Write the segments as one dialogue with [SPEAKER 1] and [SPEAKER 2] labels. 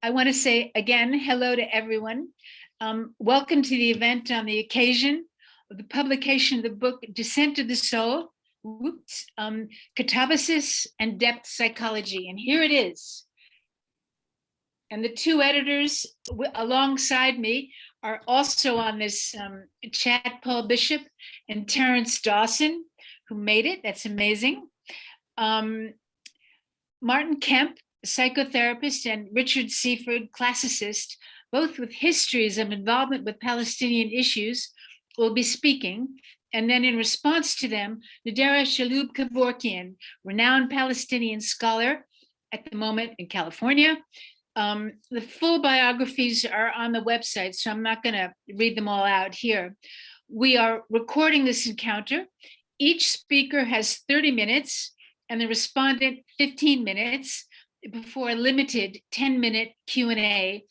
[SPEAKER 1] I want to say again, hello to everyone. Welcome to the event on the occasion of the publication of the book, Descent of the Soul, Katabasis and Depth Psychology. And here it is. And the two editors alongside me are also on this chat, Paul Bishop and Terrence Dawson, who made it. That's amazing. Martin Kemp, psychotherapist, and Richard Seaford, classicist, both with histories of involvement with Palestinian issues, will be speaking. And then in response to them, Nadera Shalhoub-Kevorkian, renowned Palestinian scholar at the moment in California. The full biographies are on the website, so I'm not going to read them all out here. We are recording this encounter. Each speaker has 30 minutes and the respondent 15 minutes before a limited 10-minute Q&A.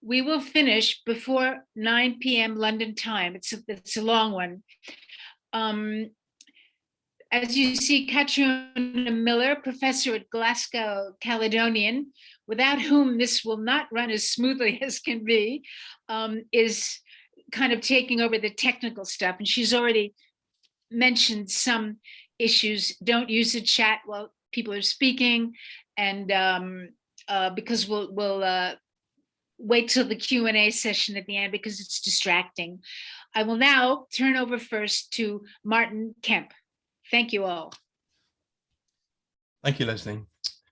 [SPEAKER 1] We will finish before 9 p.m. London time. It's a long one. As you see, Katrina Miller, professor at Glasgow Caledonian, without whom this will not run as smoothly as can be, is kind of taking over the technical stuff. And she's already mentioned some issues. Don't use the chat while people are speaking. And because we'll wait till the Q&A session at the end because it's distracting. I will now turn over first to Martin Kemp. Thank you all.
[SPEAKER 2] Thank you, Leslie.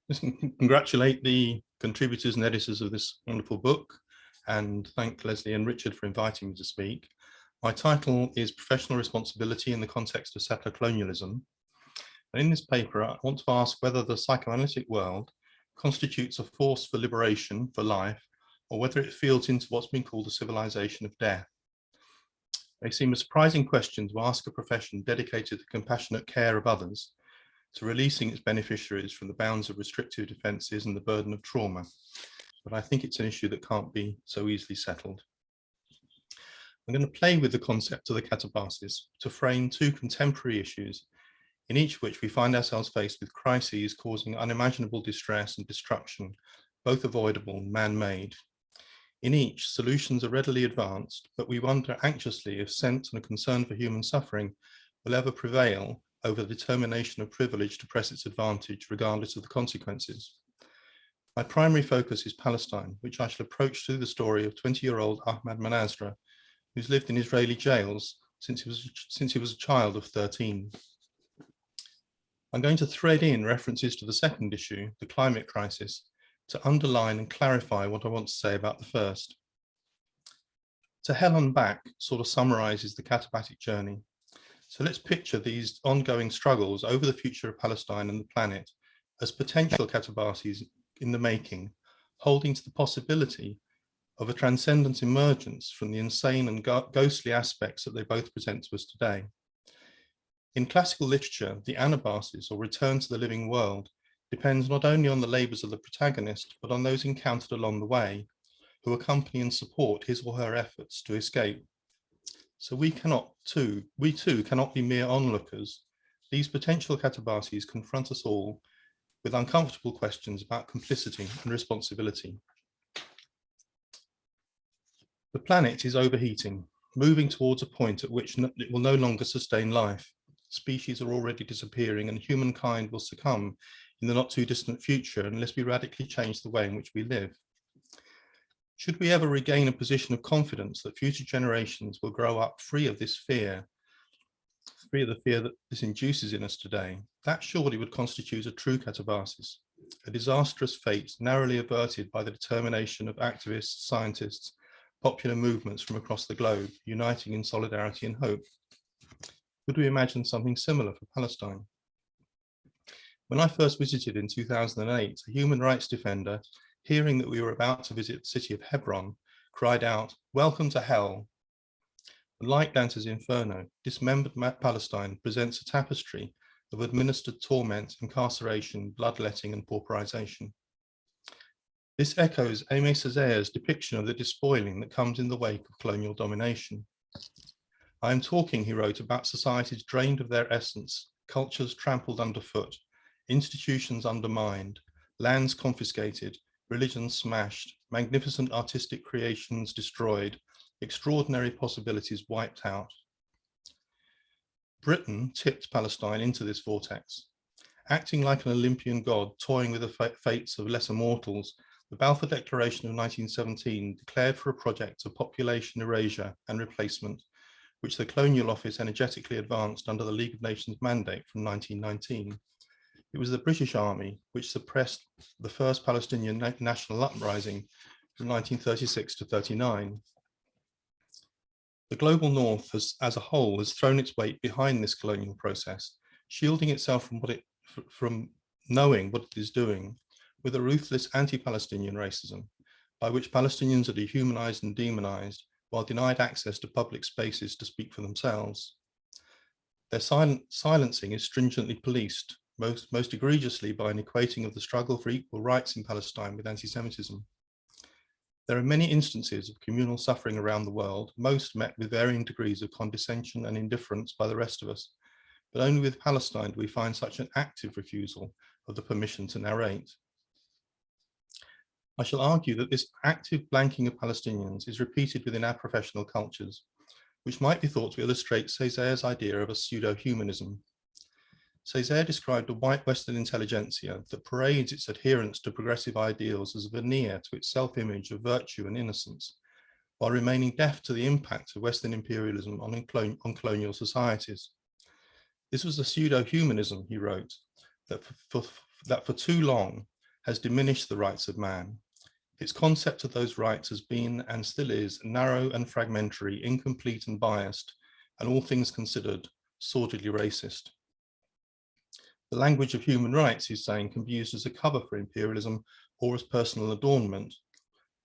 [SPEAKER 2] Listen, congratulate the contributors and editors of this wonderful book, and thank Leslie and Richard for inviting me to speak. My title is Professional Responsibility in the Context of Settler Colonialism. And in this paper, I want to ask whether the psychoanalytic world constitutes a force for liberation, for life, or whether it feeds into what's been called a civilization of death. They seem a surprising question to ask a profession dedicated to the compassionate care of others, to releasing its beneficiaries from the bounds of restrictive defences and the burden of trauma. But I think it's an issue that can't be so easily settled. I'm going to play with the concept of the Katabasis to frame two contemporary issues, in each of which we find ourselves faced with crises causing unimaginable distress and destruction, both avoidable and man-made. In each, solutions are readily advanced, but we wonder anxiously if sense and a concern for human suffering will ever prevail over the determination of privilege to press its advantage, regardless of the consequences. My primary focus is Palestine, which I shall approach through the story of 20-year-old Ahmad Manasra, who's lived in Israeli jails since he was a child of 13. I'm going to thread in references to the second issue, the climate crisis, to underline and clarify what I want to say about the first. To Hell and Back sort of summarizes the Katabatic journey. So let's picture these ongoing struggles over the future of Palestine and the planet as potential Katabasis in the making, holding to the possibility of a transcendent emergence from the insane and ghostly aspects that they both present to us today. In classical literature, the anabasis, or return to the living world, depends not only on the labours of the protagonist, but on those encountered along the way, who accompany and support his or her efforts to escape. So we too cannot be mere onlookers. These potential Katabasis confront us all with uncomfortable questions about complicity and responsibility. The planet is overheating, moving towards a point at which it will no longer sustain life. Species are already disappearing and humankind will succumb in the not too distant future unless we radically change the way in which we live. Should we ever regain a position of confidence that future generations will grow up free of this fear, free of the fear that this induces in us today, that surely would constitute a true Katabasis, a disastrous fate narrowly averted by the determination of activists, scientists, popular movements from across the globe, uniting in solidarity and hope. Could we imagine something similar for Palestine? When I first visited in 2008, a human rights defender, hearing that we were about to visit the city of Hebron, cried out, "Welcome to hell." Like Dante's Inferno, dismembered Palestine presents a tapestry of administered torment, incarceration, bloodletting, and pauperization. This echoes Aimé Césaire's depiction of the despoiling that comes in the wake of colonial domination. I am talking, he wrote, about societies drained of their essence, cultures trampled underfoot, institutions undermined, lands confiscated, religions smashed, magnificent artistic creations destroyed, extraordinary possibilities wiped out. Britain tipped Palestine into this vortex. Acting like an Olympian god, toying with the fates of lesser mortals, the Balfour Declaration of 1917 declared for a project of population erasure and replacement, which the Colonial Office energetically advanced under the League of Nations mandate from 1919. It was the British Army which suppressed the first Palestinian national uprising from 1936 to 39. The global North as a whole has thrown its weight behind this colonial process, shielding itself from knowing what it is doing with a ruthless anti-Palestinian racism, by which Palestinians are dehumanized and demonized while denied access to public spaces to speak for themselves. Their silencing is stringently policed, most egregiously by an equating of the struggle for equal rights in Palestine with anti-Semitism. There are many instances of communal suffering around the world, most met with varying degrees of condescension and indifference by the rest of us, but only with Palestine do we find such an active refusal of the permission to narrate. I shall argue that this active blanking of Palestinians is repeated within our professional cultures, which might be thought to illustrate Césaire's idea of a pseudo-humanism. Césaire described a white Western intelligentsia that parades its adherence to progressive ideals as a veneer to its self-image of virtue and innocence, while remaining deaf to the impact of Western imperialism on colonial societies. This was a pseudo-humanism, he wrote, that for too long has diminished the rights of man. Its concept of those rights has been and still is narrow and fragmentary, incomplete and biased, and all things considered, sordidly racist. The language of human rights, he's saying, can be used as a cover for imperialism or as personal adornment.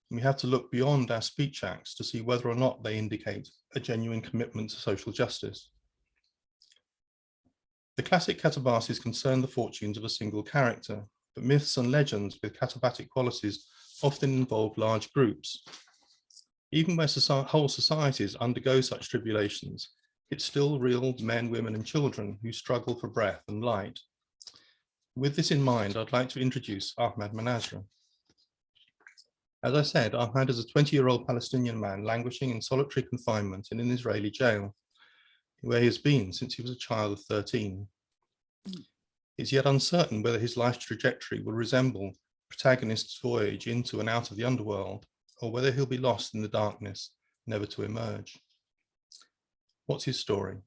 [SPEAKER 2] And we have to look beyond our speech acts to see whether or not they indicate a genuine commitment to social justice. The classic Katabasis concern the fortunes of a single character, but myths and legends with katabatic qualities often involve large groups. Even where whole societies undergo such tribulations, it's still real men, women, and children who struggle for breath and light. With this in mind, I'd like to introduce Ahmad Manazra. As I said, Ahmad is a 20-year-old Palestinian man languishing in solitary confinement in an Israeli jail, where he has been since he was a child of 13. It's yet uncertain whether his life's trajectory will resemble protagonist's voyage into and out of the underworld, or whether he'll be lost in the darkness, never to emerge. What's his story?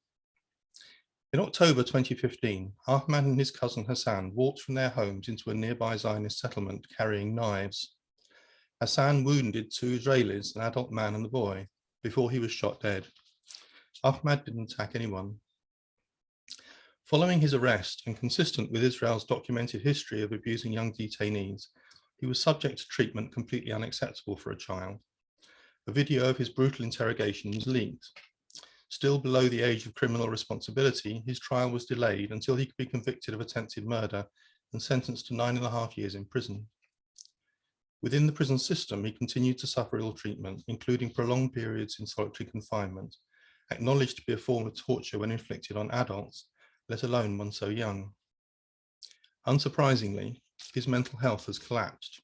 [SPEAKER 2] In October 2015, Ahmad and his cousin Hassan walked from their homes into a nearby Zionist settlement carrying knives. Hassan wounded 2 Israelis, an adult man and a boy, before he was shot dead. Ahmad didn't attack anyone. Following his arrest, and consistent with Israel's documented history of abusing young detainees, he was subject to treatment completely unacceptable for a child. A video of his brutal interrogation was leaked. Still below the age of criminal responsibility, his trial was delayed until he could be convicted of attempted murder and sentenced to 9.5 years in prison. Within the prison system, he continued to suffer ill treatment, including prolonged periods in solitary confinement, acknowledged to be a form of torture when inflicted on adults, let alone one so young. Unsurprisingly, his mental health has collapsed.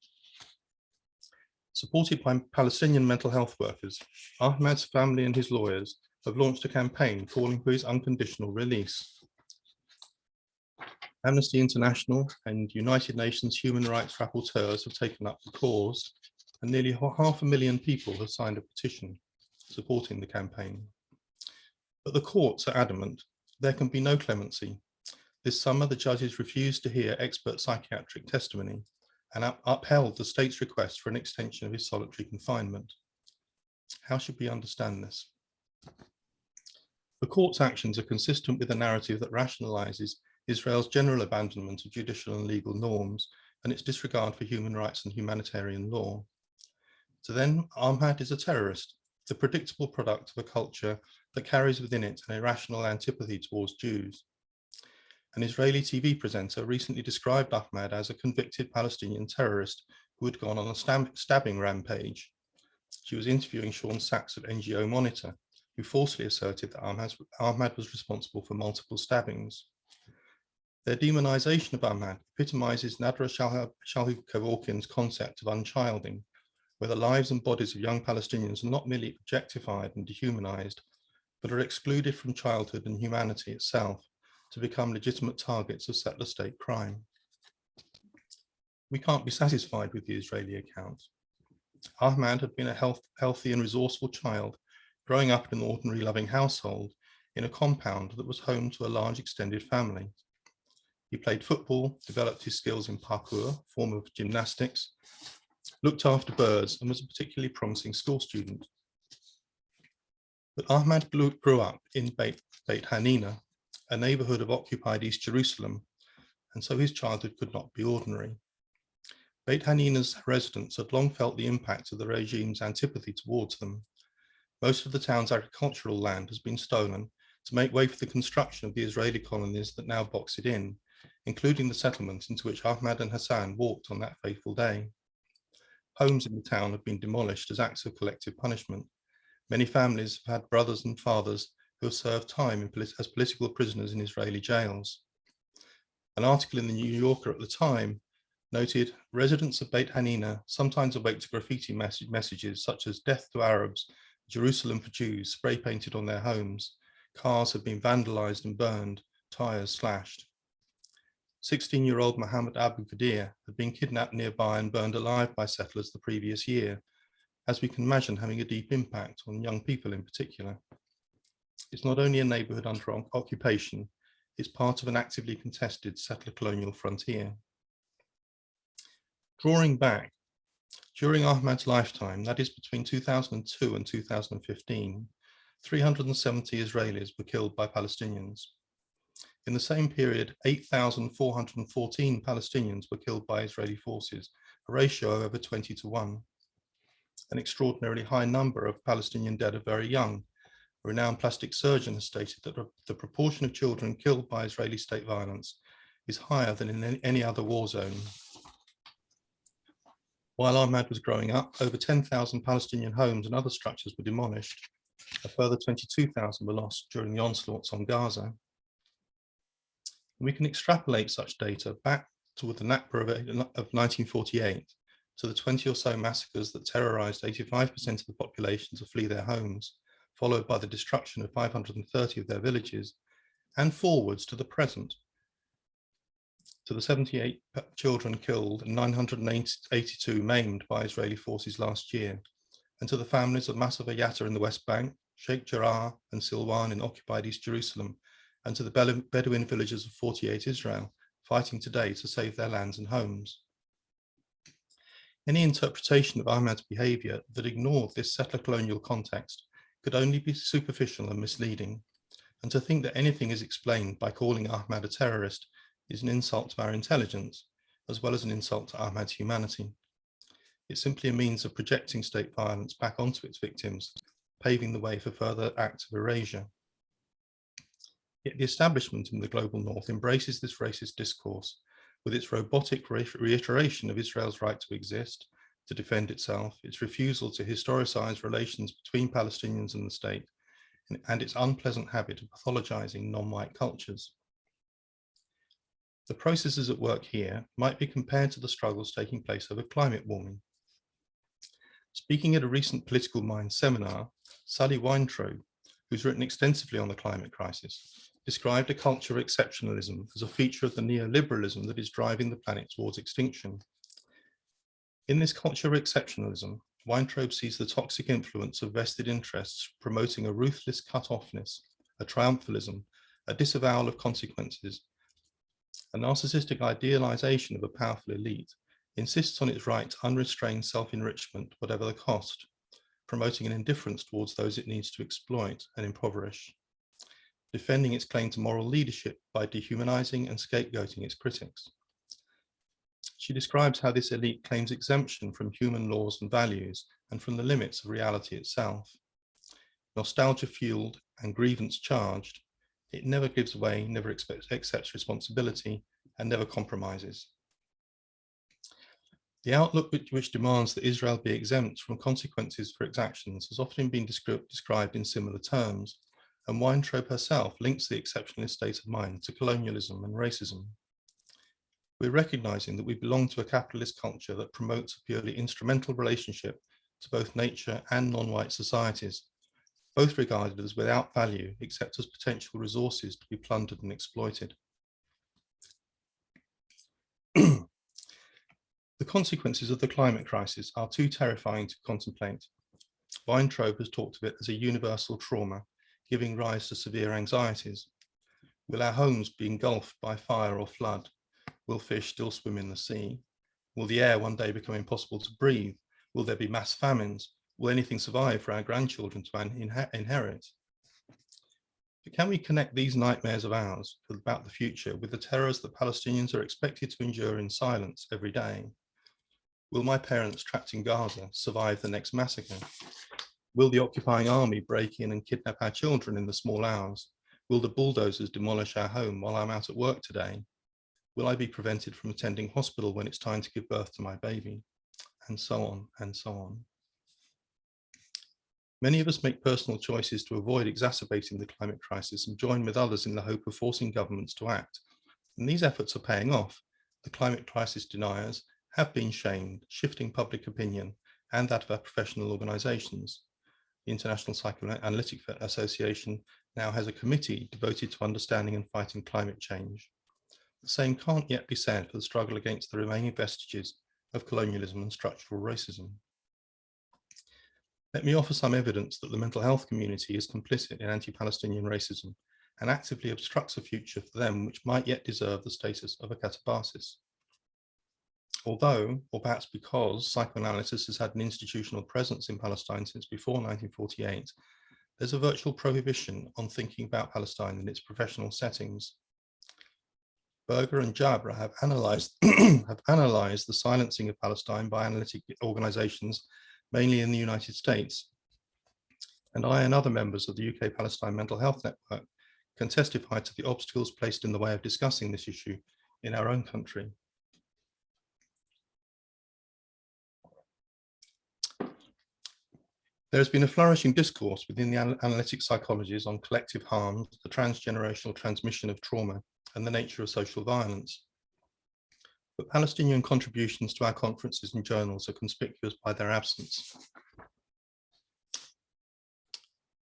[SPEAKER 2] Supported by Palestinian mental health workers, Ahmad's family and his lawyers have launched a campaign calling for his unconditional release. Amnesty International and United Nations human rights rapporteurs have taken up the cause, and nearly 500,000 people have signed a petition supporting the campaign. But the courts are adamant there can be no clemency. This summer, the judges refused to hear expert psychiatric testimony and upheld the state's request for an extension of his solitary confinement. How should we understand this? The court's actions are consistent with a narrative that rationalizes Israel's general abandonment of judicial and legal norms and its disregard for human rights and humanitarian law. To them, Ahmad is a terrorist, the predictable product of a culture that carries within it an irrational antipathy towards Jews. An Israeli TV presenter recently described Ahmad as a convicted Palestinian terrorist who had gone on a stabbing rampage. She was interviewing Sean Sachs at NGO Monitor, who falsely asserted that Ahmad was responsible for multiple stabbings. Their demonization of Ahmad epitomizes Nadera Shalhoub-Kevorkian's concept of unchilding, where the lives and bodies of young Palestinians are not merely objectified and dehumanized, but are excluded from childhood and humanity itself to become legitimate targets of settler state crime. We can't be satisfied with the Israeli account. Ahmad had been a healthy and resourceful child, growing up in an ordinary loving household in a compound that was home to a large extended family. He played football, developed his skills in parkour, a form of gymnastics, looked after birds, and was a particularly promising school student. But Ahmad grew up in Beit Hanina, a neighborhood of occupied East Jerusalem, and so his childhood could not be ordinary. Beit Hanina's residents had long felt the impact of the regime's antipathy towards them. Most of the town's agricultural land has been stolen to make way for the construction of the Israeli colonies that now box it in, including the settlement into which Ahmad and Hassan walked on that fateful day. Homes in the town have been demolished as acts of collective punishment. Many families have had brothers and fathers who have served time as political prisoners in Israeli jails. An article in the New Yorker at the time noted, residents of Beit Hanina sometimes awake to graffiti messages such as "Death to Arabs," "Jerusalem for Jews" spray painted on their homes. Cars have been vandalized and burned, tires slashed. 16-year-old Mohammed Abu Qadir had been kidnapped nearby and burned alive by settlers the previous year, as we can imagine having a deep impact on young people in particular. It's not only a neighborhood under occupation, it's part of an actively contested settler colonial frontier. Drawing back, during Ahmad's lifetime, that is between 2002 and 2015, 370 Israelis were killed by Palestinians. In the same period, 8,414 Palestinians were killed by Israeli forces, a ratio of over 20-1. An extraordinarily high number of Palestinian dead are very young. A renowned plastic surgeon has stated that the proportion of children killed by Israeli state violence is higher than in any other war zone. While Ahmad was growing up, over 10,000 Palestinian homes and other structures were demolished. A further 22,000 were lost during the onslaughts on Gaza. We can extrapolate such data back toward the Nakba of 1948 to the 20 or so massacres that terrorized 85% of the population to flee their homes, followed by the destruction of 530 of their villages, and forwards to the present, to the 78 children killed and 982 maimed by Israeli forces last year, and to the families of Masava Yatta in the West Bank, Sheikh Jarrah and Silwan in occupied East Jerusalem, and to the Bedouin villages of 48 Israel, fighting today to save their lands and homes. Any interpretation of Ahmad's behavior that ignored this settler colonial context could only be superficial and misleading, and to think that anything is explained by calling Ahmad a terrorist is an insult to our intelligence, as well as an insult to Ahmad's humanity. It's simply a means of projecting state violence back onto its victims, paving the way for further acts of erasure. Yet the establishment in the global north embraces this racist discourse with its robotic reiteration of Israel's right to exist, to defend itself, its refusal to historicize relations between Palestinians and the state, and its unpleasant habit of pathologizing non-white cultures. The processes at work here might be compared to the struggles taking place over climate warming. Speaking at a recent Political Minds seminar, Sally Weintraub, who's written extensively on the climate crisis, described a culture of exceptionalism as a feature of the neoliberalism that is driving the planet towards extinction. In this culture of exceptionalism, Weintraub sees the toxic influence of vested interests promoting a ruthless cut-offness, a triumphalism, a disavowal of consequences. A narcissistic idealization of a powerful elite insists on its right to unrestrained self-enrichment, whatever the cost, promoting an indifference towards those it needs to exploit and impoverish, defending its claim to moral leadership by dehumanizing and scapegoating its critics. She describes how this elite claims exemption from human laws and values and from the limits of reality itself. Nostalgia-fueled and grievance-charged, it never gives way, never accepts responsibility, and never compromises. The outlook which demands that Israel be exempt from consequences for its actions has often been described in similar terms, and Weintraub herself links the exceptionalist state of mind to colonialism and racism. We're recognizing that we belong to a capitalist culture that promotes a purely instrumental relationship to both nature and non-white societies, both regarded as without value except as potential resources to be plundered and exploited. The consequences of the climate crisis are too terrifying to contemplate. Weintraub has talked of it as a universal trauma, giving rise to severe anxieties. Will our homes be engulfed by fire or flood? Will fish still swim in the sea? Will the air one day become impossible to breathe? Will there be mass famines? Will anything survive for our grandchildren to inherit? But can we connect these nightmares of ours about the future with the terrors that Palestinians are expected to endure in silence every day? Will my parents trapped in Gaza survive the next massacre? Will the occupying army break in and kidnap our children in the small hours? Will the bulldozers demolish our home while I'm out at work today? Will I be prevented from attending hospital when it's time to give birth to my baby? And so on and so on. Many of us make personal choices to avoid exacerbating the climate crisis and join with others in the hope of forcing governments to act. And these efforts are paying off. The climate crisis deniers have been shamed, shifting public opinion and that of our professional organizations. The International Psychoanalytic Association now has a committee devoted to understanding and fighting climate change. The same can't yet be said for the struggle against the remaining vestiges of colonialism and structural racism. Let me offer some evidence that the mental health community is complicit in anti-Palestinian racism and actively obstructs a future for them which might yet deserve the status of a Katabasis. Although, or perhaps because, psychoanalysis has had an institutional presence in Palestine since before 1948, there's a virtual prohibition on thinking about Palestine in its professional settings. Berger and Jabra have analysed the silencing of Palestine by analytic organisations, mainly in the United States. And I and other members of the UK Palestine Mental Health Network can testify to the obstacles placed in the way of discussing this issue in our own country. There has been a flourishing discourse within the analytic psychologies on collective harms, the transgenerational transmission of trauma, and the nature of social violence. But Palestinian contributions to our conferences and journals are conspicuous by their absence.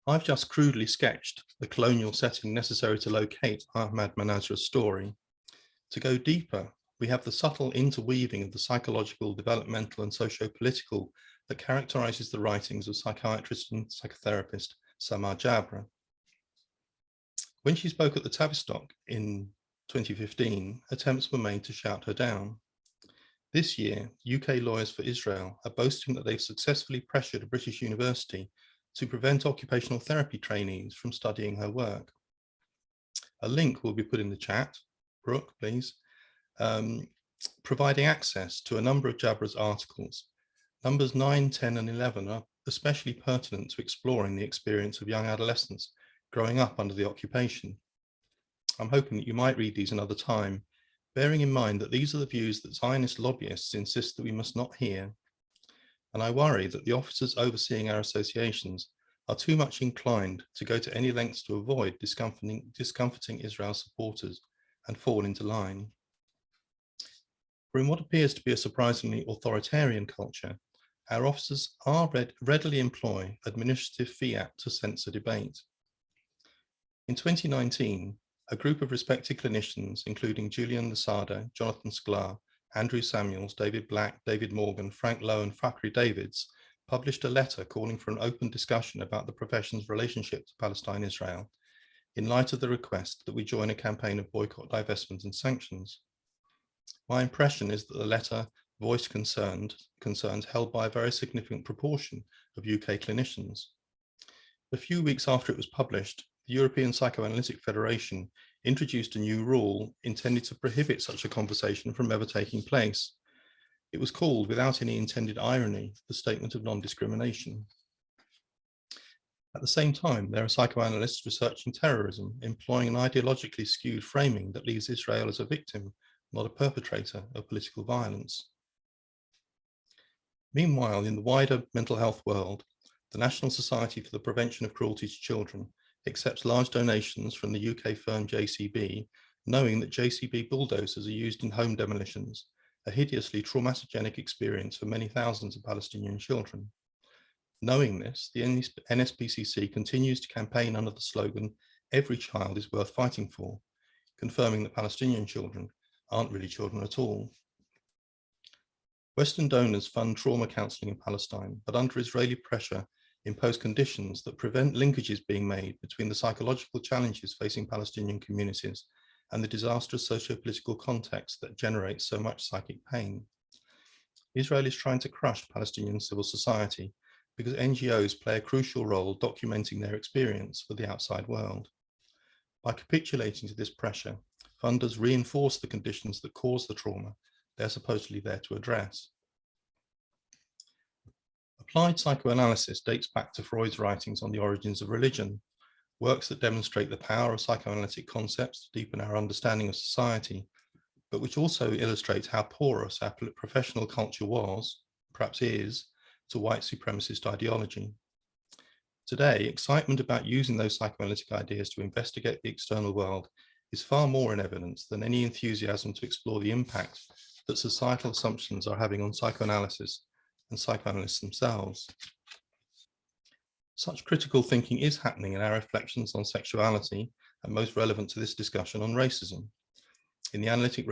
[SPEAKER 2] I've just crudely sketched the colonial setting necessary to locate Ahmad Manazra's story. To go deeper, we have the subtle interweaving of the psychological, developmental, and socio-political that characterizes the writings of psychiatrist and psychotherapist Samar Jabra. When she spoke at the Tavistock in 2015, attempts were made to shout her down. This year, UK Lawyers for Israel are boasting that they've successfully pressured a British university to prevent occupational therapy trainees from studying her work. A link will be put in the chat, Brooke, please, providing access to a number of Jabra's articles. Numbers 9, 10, and 11 are especially pertinent to exploring the experience of young adolescents growing up under the occupation. I'm hoping that you might read these another time, bearing in mind that these are the views that Zionist lobbyists insist that we must not hear. And I worry that the officers overseeing our associations are too much inclined to go to any lengths to avoid discomforting Israel's supporters and fall into line. For in what appears to be a surprisingly authoritarian culture, our officers are readily employ administrative fiat to censor debate. In 2019, a group of respected clinicians, including Julian Lasada, Jonathan Sklar, Andrew Samuels, David Black, David Morgan, Frank Lowe, and Fakhri Davids, published a letter calling for an open discussion about the profession's relationship to Palestine-Israel, in light of the request that we join a campaign of boycott, divestment, and sanctions. My impression is that the letter voiced concerns held by a very significant proportion of UK clinicians. A few weeks after it was published, the European Psychoanalytic Federation introduced a new rule intended to prohibit such a conversation from ever taking place. It was called, without any intended irony, the Statement of Non-Discrimination. At the same time, there are psychoanalysts researching terrorism, employing an ideologically skewed framing that leaves Israel as a victim, not a perpetrator of political violence. Meanwhile, in the wider mental health world, the National Society for the Prevention of Cruelty to Children accepts large donations from the UK firm JCB, knowing that JCB bulldozers are used in home demolitions, a hideously traumatogenic experience for many thousands of Palestinian children. Knowing this, the NSPCC continues to campaign under the slogan, "Every child is worth fighting for," confirming that Palestinian children aren't really children at all. Western donors fund trauma counselling in Palestine, but under Israeli pressure, impose conditions that prevent linkages being made between the psychological challenges facing Palestinian communities and the disastrous socio-political context that generates so much psychic pain. Israel is trying to crush Palestinian civil society because NGOs play a crucial role documenting their experience for the outside world. By capitulating to this pressure, funders reinforce the conditions that cause the trauma they're supposedly there to address. Applied psychoanalysis dates back to Freud's writings on the origins of religion, works that demonstrate the power of psychoanalytic concepts to deepen our understanding of society, but which also illustrates how porous our professional culture was, perhaps is, to white supremacist ideology. Today, excitement about using those psychoanalytic ideas to investigate the external world is far more in evidence than any enthusiasm to explore the impact that societal assumptions are having on psychoanalysis and psychoanalysts themselves. Such critical thinking is happening in our reflections on sexuality, and most relevant to this discussion, on racism. In the analytic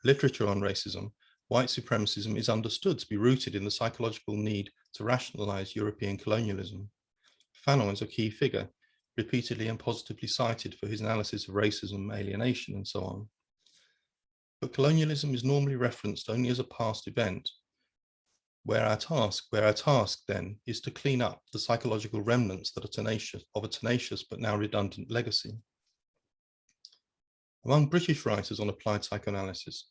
[SPEAKER 2] literature on racism, white supremacism is understood to be rooted in the psychological need to rationalize European colonialism. Fanon is a key figure, repeatedly and positively cited for his analysis of racism, alienation, and so on. But colonialism is normally referenced only as a past event, where our task then is to clean up the psychological remnants that are of a tenacious but now redundant legacy. Among British writers on applied psychoanalysis,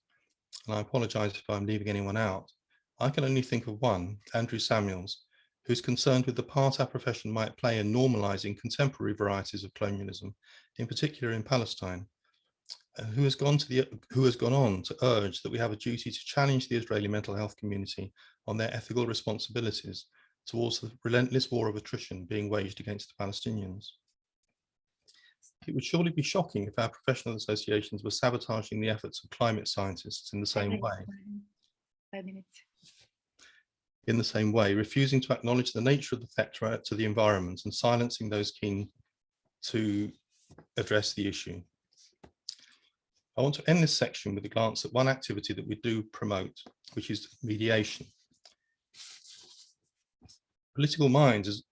[SPEAKER 2] and I apologize if I'm leaving anyone out, I can only think of one, Andrew Samuels, who's concerned with the part our profession might play in normalizing contemporary varieties of colonialism, in particular in Palestine, who has gone on to urge that we have a duty to challenge the Israeli mental health community on their ethical responsibilities towards the relentless war of attrition being waged against the Palestinians. It would surely be shocking if our professional associations were sabotaging the efforts of climate scientists in the same way.
[SPEAKER 1] 5 minutes.
[SPEAKER 2] In the same way, refusing to acknowledge the nature of the threat to the environment and silencing those keen to address the issue. I want to end this section with a glance at one activity that we do promote, which is mediation. Political Minds is,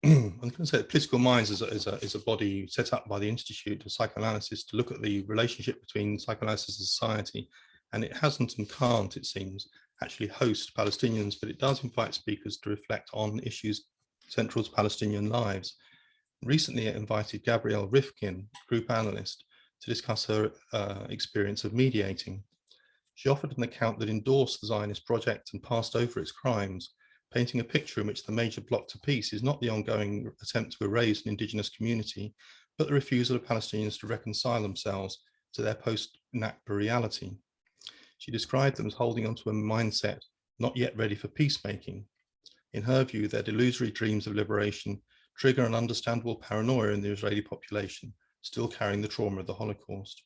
[SPEAKER 2] I'm going to say Political Minds is a body set up by the Institute of Psychoanalysis to look at the relationship between psychoanalysis and society, and it hasn't and can't, it seems, actually host Palestinians, but it does invite speakers to reflect on issues central to Palestinian lives. Recently, it invited Gabrielle Rifkin, group analyst, to discuss her experience of mediating. She offered an account that endorsed the Zionist project and passed over its crimes, painting a picture in which the major block to peace is not the ongoing attempt to erase an indigenous community, but the refusal of Palestinians to reconcile themselves to their post-Nakba reality. She described them as holding onto a mindset not yet ready for peacemaking. In her view, their delusory dreams of liberation trigger an understandable paranoia in the Israeli population, still carrying the trauma of the Holocaust.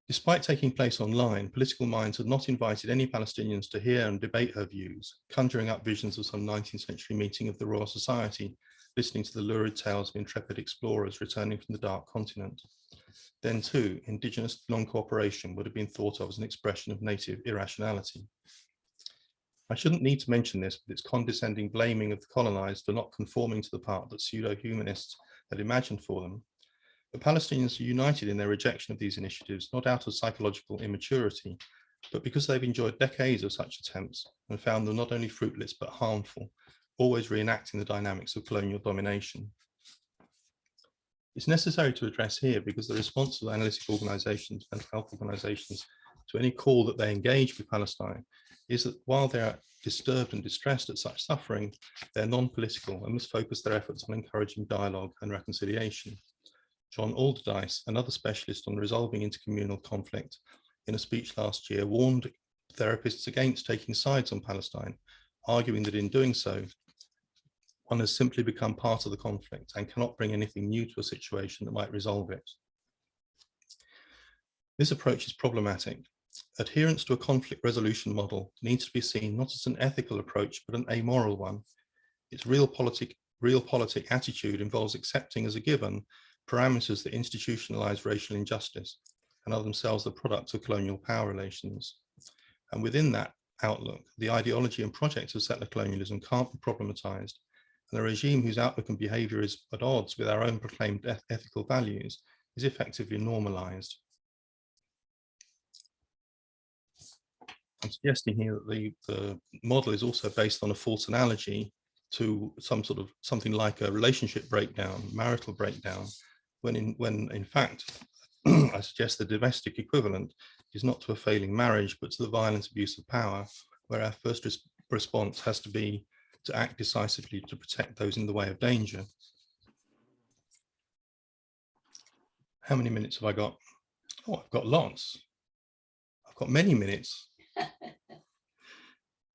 [SPEAKER 2] Despite taking place online, Political Minds had not invited any Palestinians to hear and debate her views, conjuring up visions of some 19th century meeting of the Royal Society, listening to the lurid tales of intrepid explorers returning from the Dark Continent. Then too, indigenous non-cooperation would have been thought of as an expression of native irrationality. I shouldn't need to mention this with its condescending blaming of the colonized for not conforming to the part that pseudo-humanists had imagined for them. The Palestinians are united in their rejection of these initiatives, not out of psychological immaturity, but because they've enjoyed decades of such attempts and found them not only fruitless but harmful, always reenacting the dynamics of colonial domination. It's necessary to address here because the response of analytic organizations, mental health organizations, to any call that they engage with Palestine is that while they are disturbed and distressed at such suffering, they're non-political and must focus their efforts on encouraging dialogue and reconciliation. John Alderdice, another specialist on resolving intercommunal conflict, in a speech last year warned therapists against taking sides on Palestine, arguing that in doing so, one has simply become part of the conflict and cannot bring anything new to a situation that might resolve it. This approach is problematic. Adherence to a conflict resolution model needs to be seen not as an ethical approach, but an amoral one. Its realpolitik attitude involves accepting as a given parameters that institutionalize racial injustice and are themselves the products of colonial power relations. And within that outlook, the ideology and project of settler colonialism can't be problematized, and a regime whose outlook and behavior is at odds with our own proclaimed ethical values is effectively normalized. I'm suggesting here that the model is also based on a false analogy to something like a relationship breakdown, marital breakdown, when in fact, I suggest the domestic equivalent is not to a failing marriage, but to the violent abuse of power, where our first response has to be to act decisively to protect those in the way of danger. How many minutes have I got? Oh, I've got lots. I've got many minutes.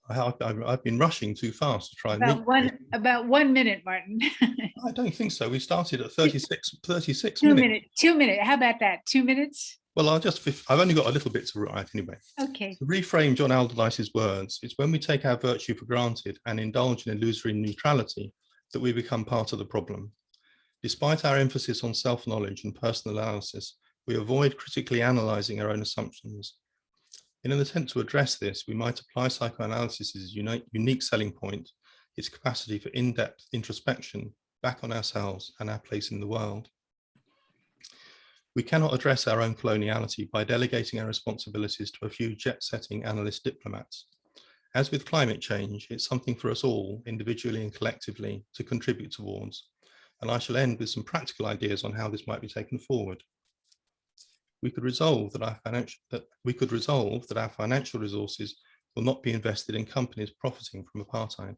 [SPEAKER 2] I've been rushing too fast to try and meet.
[SPEAKER 1] About 1 minute, Martin.
[SPEAKER 2] I don't think so. We started at 36 minutes.
[SPEAKER 1] 2 minutes. How about that? 2 minutes?
[SPEAKER 2] Well, I've only got a little bit to write anyway.
[SPEAKER 1] Okay.
[SPEAKER 2] To reframe John Alderdice's words, it's when we take our virtue for granted and indulge in illusory neutrality that we become part of the problem. Despite our emphasis on self-knowledge and personal analysis, we avoid critically analyzing our own assumptions. In an attempt to address this, we might apply psychoanalysis's unique selling point, its capacity for in-depth introspection back on ourselves and our place in the world. We cannot address our own coloniality by delegating our responsibilities to a few jet-setting analyst diplomats. As with climate change, it's something for us all, individually and collectively, to contribute towards. And I shall end with some practical ideas on how this might be taken forward. We could resolve that our financial resources will not be invested in companies profiting from apartheid.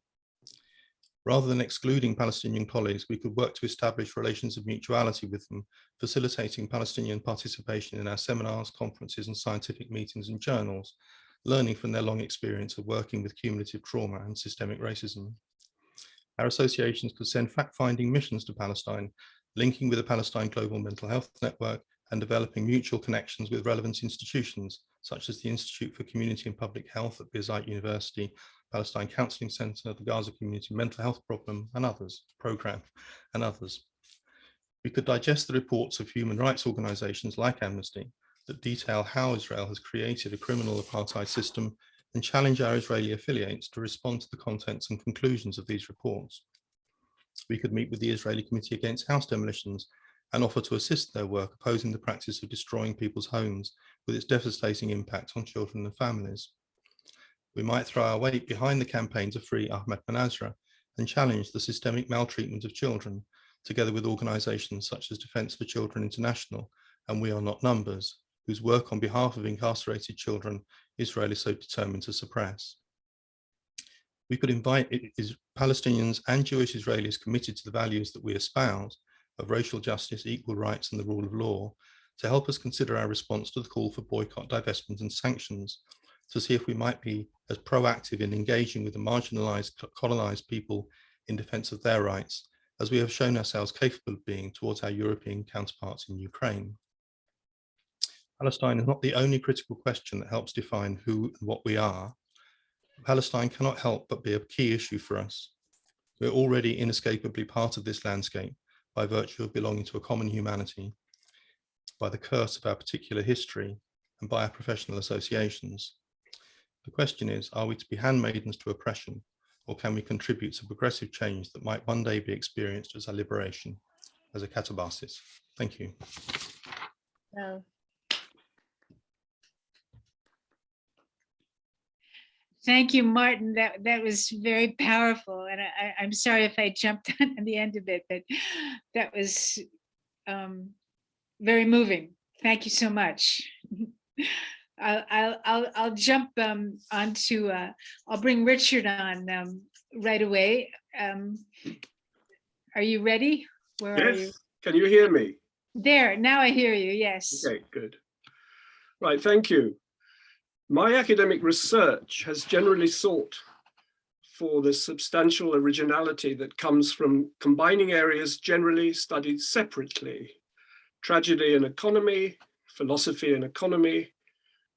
[SPEAKER 2] Rather than excluding Palestinian colleagues, we could work to establish relations of mutuality with them, facilitating Palestinian participation in our seminars, conferences, and scientific meetings and journals, learning from their long experience of working with cumulative trauma and systemic racism. Our associations could send fact-finding missions to Palestine, linking with the Palestine Global Mental Health Network and developing mutual connections with relevant institutions, such as the Institute for Community and Public Health at Birzeit University, Palestine Counseling Center, the Gaza Community Mental Health Program, and others. We could digest the reports of human rights organizations like Amnesty that detail how Israel has created a criminal apartheid system and challenge our Israeli affiliates to respond to the contents and conclusions of these reports. We could meet with the Israeli Committee Against House Demolitions and offer to assist their work opposing the practice of destroying people's homes with its devastating impact on children and families. We might throw our weight behind the campaign to free Ahmed Manazra and challenge the systemic maltreatment of children, together with organizations such as Defence for Children International and We Are Not Numbers, whose work on behalf of incarcerated children Israel is so determined to suppress. We could invite Palestinians and Jewish Israelis committed to the values that we espouse of racial justice, equal rights, and the rule of law to help us consider our response to the call for boycott, divestment, and sanctions, to see if we might be as proactive in engaging with the marginalized, colonized people in defense of their rights, as we have shown ourselves capable of being towards our European counterparts in Ukraine. Palestine is not the only critical question that helps define who and what we are. Palestine cannot help but be a key issue for us. We're already inescapably part of this landscape by virtue of belonging to a common humanity, by the curse of our particular history, and by our professional associations. The question is, are we to be handmaidens to oppression, or can we contribute to progressive change that might one day be experienced as a liberation, as a katabasis? Thank you.
[SPEAKER 1] Thank you, Martin. That was very powerful. And I'm sorry if I jumped on the end of it, but that was very moving. Thank you so much. I'll jump onto, I'll bring Richard on right away. Are you ready? Where are you?
[SPEAKER 3] Can you hear me?
[SPEAKER 1] There, now I hear you, yes.
[SPEAKER 3] Okay, good. Right, thank you. My academic research has generally sought for the substantial originality that comes from combining areas generally studied separately: tragedy and economy, philosophy and economy,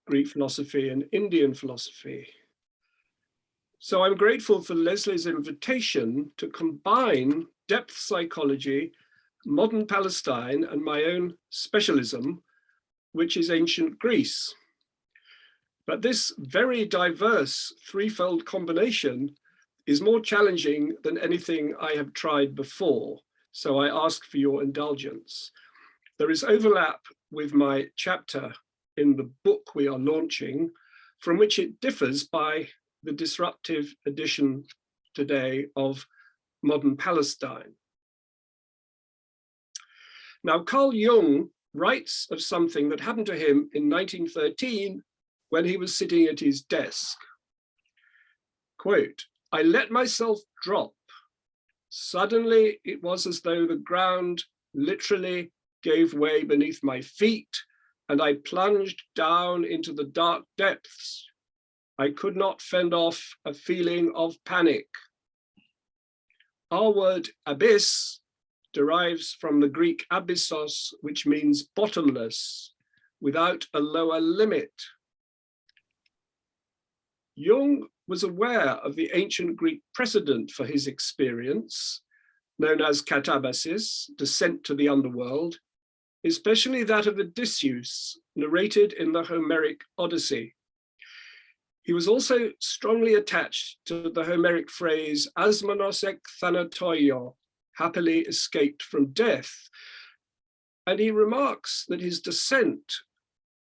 [SPEAKER 3] Greek philosophy and Indian philosophy. So I'm grateful for Leslie's invitation to combine depth psychology, modern Palestine, and my own specialism, which is ancient Greece. But this very diverse threefold combination is more challenging than anything I have tried before, so I ask for your indulgence. There is overlap with my chapter in the book we are launching, from which it differs by the disruptive edition today of Modern Palestine. Now, Carl Jung writes of something that happened to him in 1913 when he was sitting at his desk. Quote, "I let myself drop. Suddenly, it was as though the ground literally gave way beneath my feet, and I plunged down into the dark depths. I could not fend off a feeling of panic." Our word abyss derives from the Greek abyssos, which means bottomless, without a lower limit. Jung was aware of the ancient Greek precedent for his experience, known as Katabasis, descent to the underworld, especially that of Odysseus, narrated in the Homeric Odyssey. He was also strongly attached to the Homeric phrase asmonos ek thanatoio, happily escaped from death. And he remarks that his descent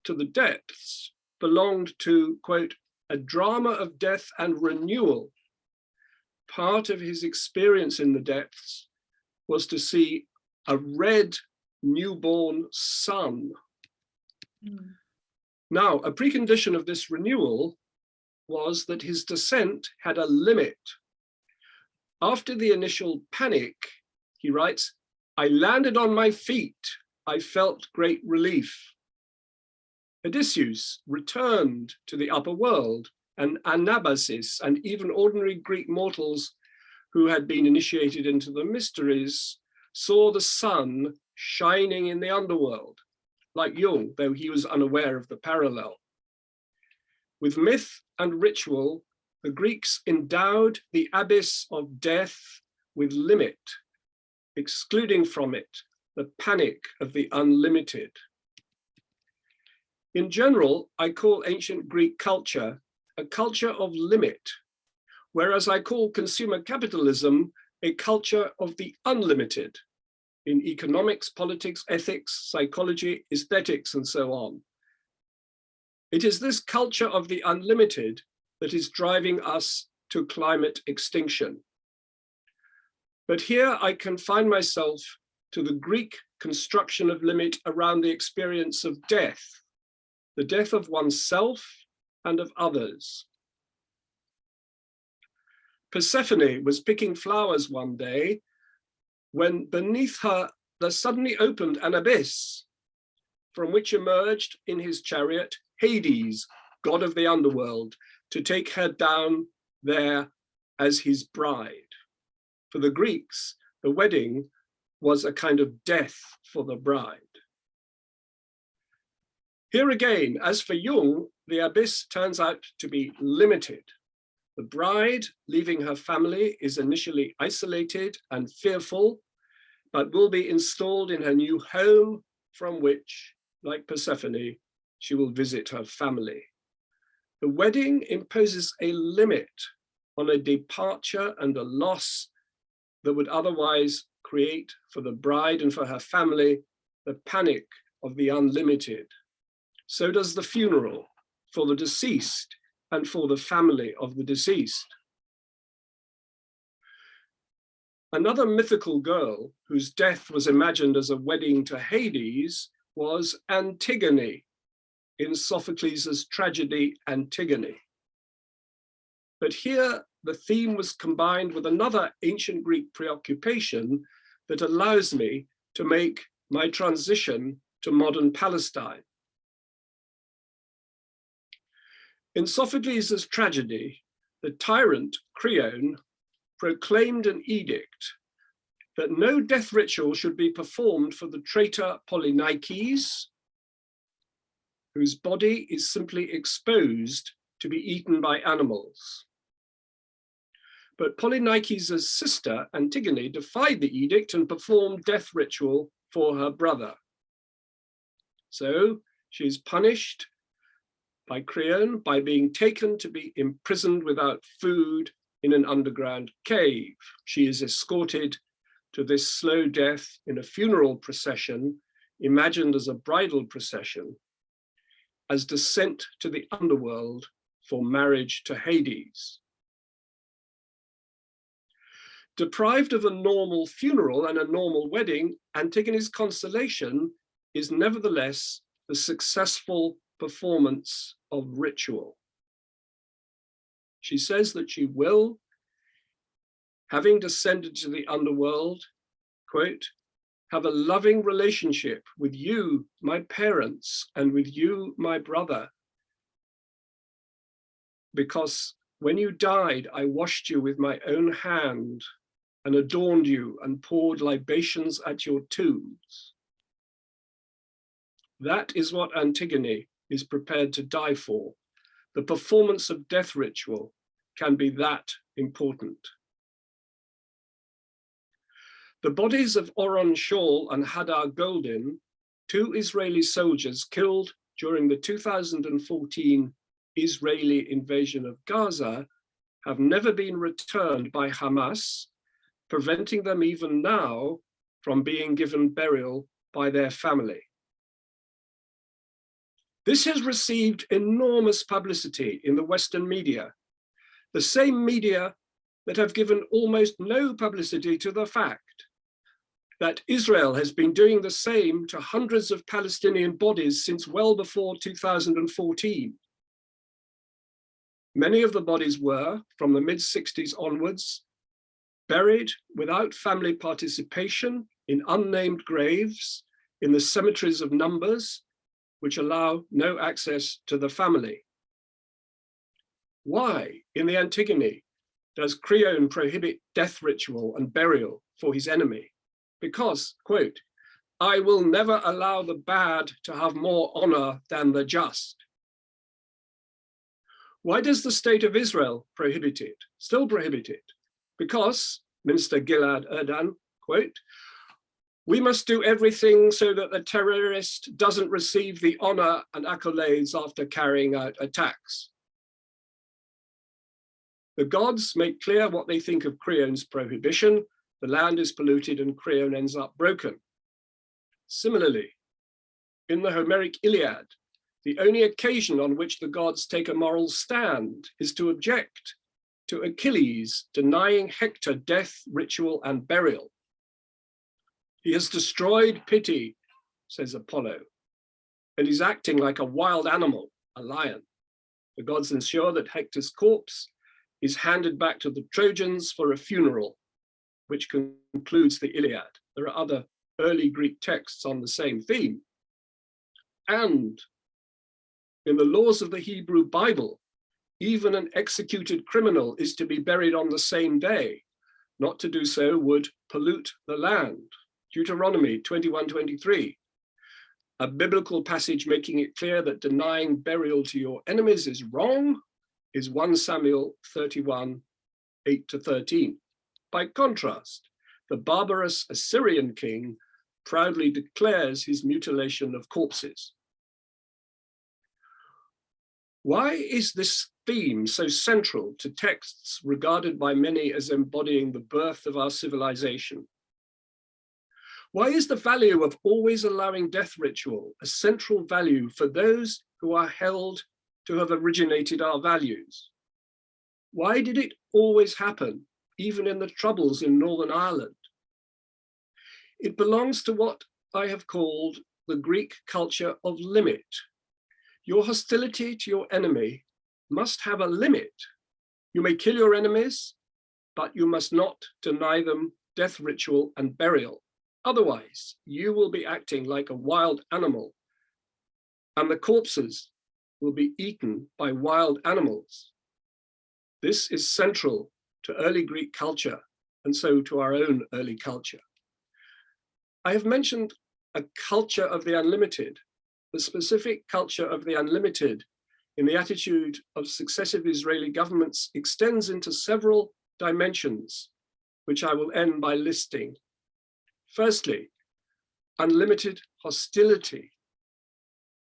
[SPEAKER 3] to the depths belonged to, quote, a drama of death and renewal. Part of his experience in the depths was to see a red newborn sun. Now, a precondition of this renewal was that his descent had a limit. After the initial panic, he writes, "I landed on my feet. I felt great relief." Odysseus returned to the upper world, and Anabasis and even ordinary Greek mortals who had been initiated into the mysteries saw the sun shining in the underworld, like Jung, though he was unaware of the parallel. With myth and ritual, the Greeks endowed the abyss of death with limit, excluding from it the panic of the unlimited. In general, I call ancient Greek culture a culture of limit, whereas I call consumer capitalism a culture of the unlimited in economics, politics, ethics, psychology, aesthetics, and so on. It is this culture of the unlimited that is driving us to climate extinction. But here I confine myself to the Greek construction of limit around the experience of death, the death of oneself and of others. Persephone was picking flowers one day when beneath her there suddenly opened an abyss from which emerged in his chariot Hades, god of the underworld, to take her down there as his bride. For the Greeks, the wedding was a kind of death for the bride. Here again, as for Jung, the abyss turns out to be limited. The bride, leaving her family, is initially isolated and fearful, but will be installed in her new home from which, like Persephone, she will visit her family. The wedding imposes a limit on a departure and a loss that would otherwise create for the bride and for her family the panic of the unlimited. So does the funeral for the deceased and for the family of the deceased. Another mythical girl whose death was imagined as a wedding to Hades was Antigone in Sophocles' tragedy Antigone. But here the theme was combined with another ancient Greek preoccupation that allows me to make my transition to modern Palestine. In Sophocles' tragedy, the tyrant Creon proclaimed an edict that no death ritual should be performed for the traitor Polynices, whose body is simply exposed to be eaten by animals. But Polynices' sister, Antigone, defied the edict and performed death ritual for her brother. So she is punished by Creon by being taken to be imprisoned without food in an underground cave. She is escorted to this slow death in a funeral procession, imagined as a bridal procession, as descent to the underworld for marriage to Hades. Deprived of a normal funeral and a normal wedding, Antigone's consolation is nevertheless the successful performance of ritual. She says that she will, having descended to the underworld, quote, have a loving relationship with you, my parents, and with you, my brother, because when you died, I washed you with my own hand and adorned you and poured libations at your tombs. That is what Antigone is prepared to die for. The performance of death ritual can be that important. The bodies of Oron Shaul and Hadar Goldin, two Israeli soldiers killed during the 2014 Israeli invasion of Gaza, have never been returned by Hamas, preventing them even now from being given burial by their family. This has received enormous publicity in the Western media, the same media that have given almost no publicity to the fact that Israel has been doing the same to hundreds of Palestinian bodies since well before 2014. Many of the bodies were, from the mid-60s onwards, buried without family participation in unnamed graves in the cemeteries of numbers, which allow no access to the family. Why, in the Antigone, does Creon prohibit death ritual and burial for his enemy? Because, quote, I will never allow the bad to have more honor than the just. Why does the state of Israel prohibit it, still prohibit it? Because, Minister Gilad Erdan, quote, we must do everything so that the terrorist doesn't receive the honor and accolades after carrying out attacks. The gods make clear what they think of Creon's prohibition. The land is polluted and Creon ends up broken. Similarly, in the Homeric Iliad, the only occasion on which the gods take a moral stand is to object to Achilles denying Hector death, ritual, and burial. He has destroyed pity, says Apollo, and he's acting like a wild animal, a lion. The gods ensure that Hector's corpse is handed back to the Trojans for a funeral, which concludes the Iliad. There are other early Greek texts on the same theme. And in the laws of the Hebrew Bible, even an executed criminal is to be buried on the same day. Not to do so would pollute the land. Deuteronomy 21:23, a biblical passage making it clear that denying burial to your enemies is wrong, is 1 Samuel 31:8-13. By contrast, the barbarous Assyrian king proudly declares his mutilation of corpses. Why is this theme so central to texts regarded by many as embodying the birth of our civilization? Why is the value of always allowing death ritual a central value for those who are held to have originated our values? Why did it always happen, even in the Troubles in Northern Ireland? It belongs to what I have called the Greek culture of limit. Your hostility to your enemy must have a limit. You may kill your enemies, but you must not deny them death ritual and burial. Otherwise, you will be acting like a wild animal, and the corpses will be eaten by wild animals. This is central to early Greek culture, and so to our own early culture. I have mentioned a culture of the unlimited. The specific culture of the unlimited in the attitude of successive Israeli governments extends into several dimensions, which I will end by listing. Firstly, unlimited hostility.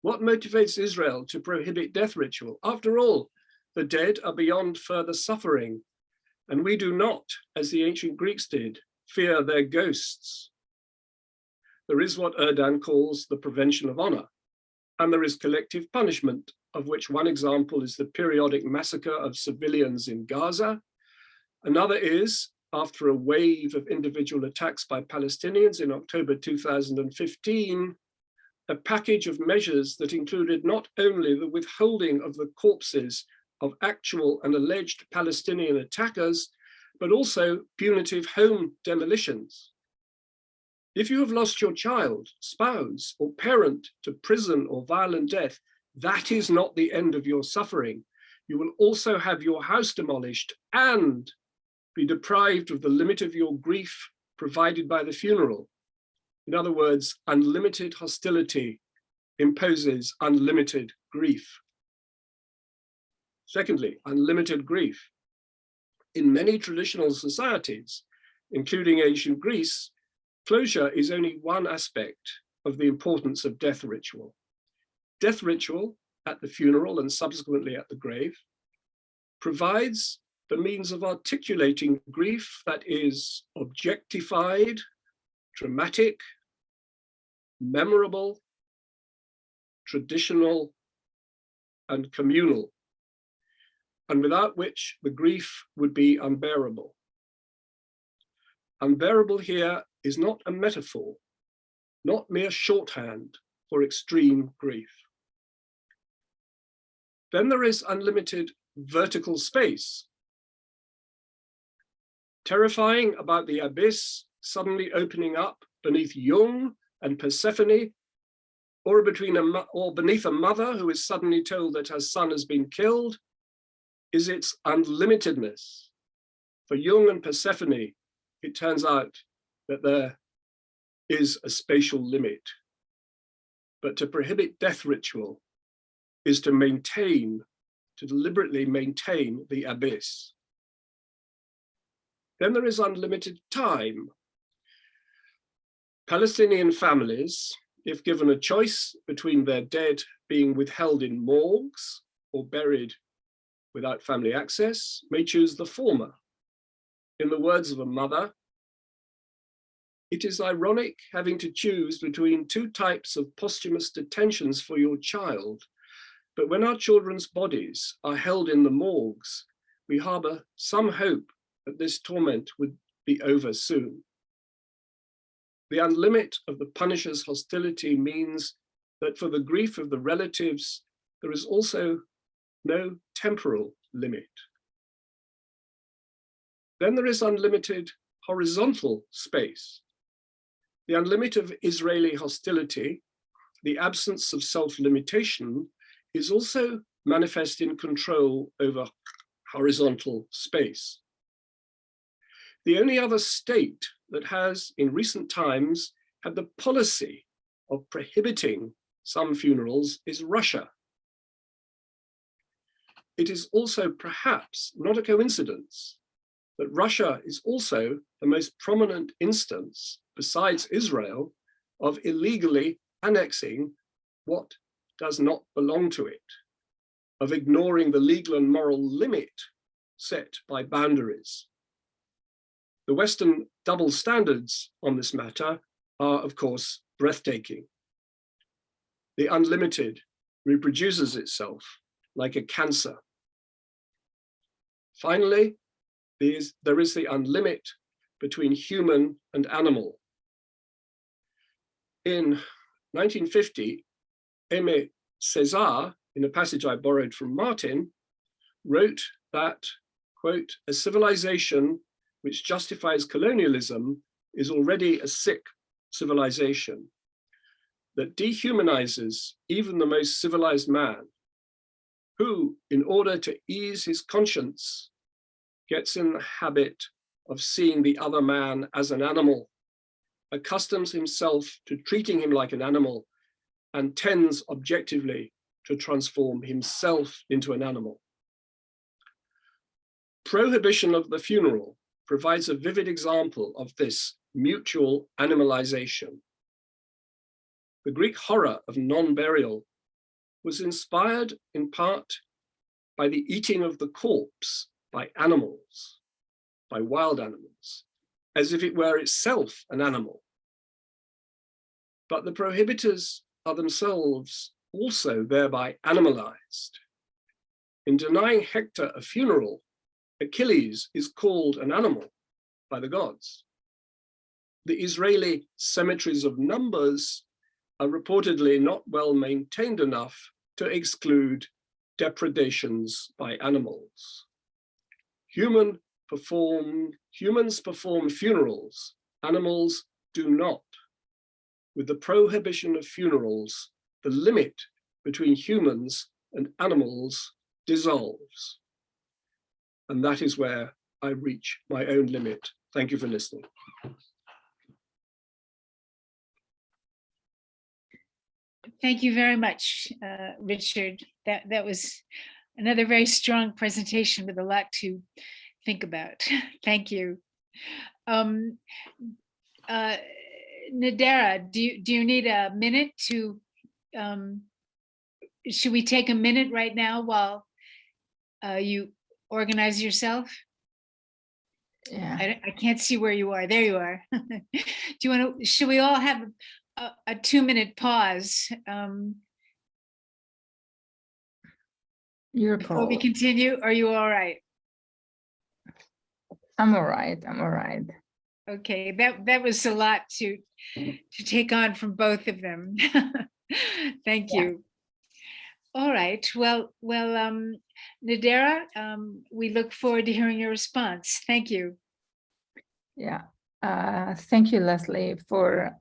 [SPEAKER 3] What motivates Israel to prohibit death ritual? After all, the dead are beyond further suffering, and we do not, as the ancient Greeks did, fear their ghosts. There is what Erdan calls the prevention of honor, and there is collective punishment, of which one example is the periodic massacre of civilians in Gaza. Another is, after a wave of individual attacks by Palestinians in October 2015, a package of measures that included not only the withholding of the corpses of actual and alleged Palestinian attackers, but also punitive home demolitions. If you have lost your child, spouse, or parent to prison or violent death, that is not the end of your suffering. You will also have your house demolished and be deprived of the limit of your grief provided by the funeral. In other words, unlimited hostility imposes unlimited grief. Secondly, unlimited grief. In many traditional societies, including ancient Greece, closure is only one aspect of the importance of death ritual. Death ritual at the funeral and subsequently at the grave provides the means of articulating grief that is objectified, dramatic, memorable, traditional, and communal, and without which the grief would be unbearable. Unbearable here is not a metaphor, not mere shorthand for extreme grief. Then there is unlimited vertical space. Terrifying about the abyss suddenly opening up beneath Jung and Persephone, or beneath a mother who is suddenly told that her son has been killed, is its unlimitedness. For Jung and Persephone, it turns out that there is a spatial limit. But to prohibit death ritual is to deliberately maintain the abyss. Then there is unlimited time. Palestinian families, if given a choice between their dead being withheld in morgues or buried without family access, may choose the former. In the words of a mother, "It is ironic having to choose between two types of posthumous detentions for your child, but when our children's bodies are held in the morgues, we harbor some hope that this torment would be over soon." The unlimit of the punisher's hostility means that for the grief of the relatives, there is also no temporal limit. Then there is unlimited horizontal space. The unlimited of Israeli hostility, the absence of self-limitation, is also manifest in control over horizontal space. The only other state that has, in recent times, had the policy of prohibiting some funerals is Russia. It is also perhaps not a coincidence that Russia is also the most prominent instance, besides Israel, of illegally annexing what does not belong to it, of ignoring the legal and moral limit set by boundaries. The Western double standards on this matter are, of course, breathtaking. The unlimited reproduces itself like a cancer. Finally, there is the unlimit between human and animal. In 1950, Aimé Césaire, in a passage I borrowed from Martin, wrote that, quote, "A civilization which justifies colonialism is already a sick civilization that dehumanizes even the most civilized man, who, in order to ease his conscience gets in the habit of seeing the other man as an animal, accustoms himself to treating him like an animal, and tends objectively to transform himself into an animal. Prohibition of the funeral provides a vivid example of this mutual animalization. The Greek horror of non-burial was inspired in part by the eating of the corpse by animals, by wild animals, as if it were itself an animal. But the prohibitors are themselves also thereby animalized. In denying Hector a funeral, Achilles is called an animal by the gods. The Israeli cemeteries of numbers are reportedly not well maintained enough to exclude depredations by animals. Humans perform funerals, animals do not. With the prohibition of funerals, the limit between humans and animals dissolves. And that is where I reach my own limit. Thank you for listening.
[SPEAKER 1] Thank you very much, Richard. That was another very strong presentation with a lot to think about. Thank you. Nadera, do you need a minute to, should we take a minute right now while you organize yourself?
[SPEAKER 4] Yeah.
[SPEAKER 1] I can't see where you are. There you are. Do you want to, should we all have a 2-minute pause
[SPEAKER 4] Your
[SPEAKER 1] before we
[SPEAKER 4] call.
[SPEAKER 1] continue? Are you all right?
[SPEAKER 4] I'm all right. I'm all right.
[SPEAKER 1] Okay, that was a lot to take on from both of them. Thank you. All right. Well, Nadera, we look forward to hearing your response. Thank you.
[SPEAKER 4] Yeah. Thank you, Leslie, for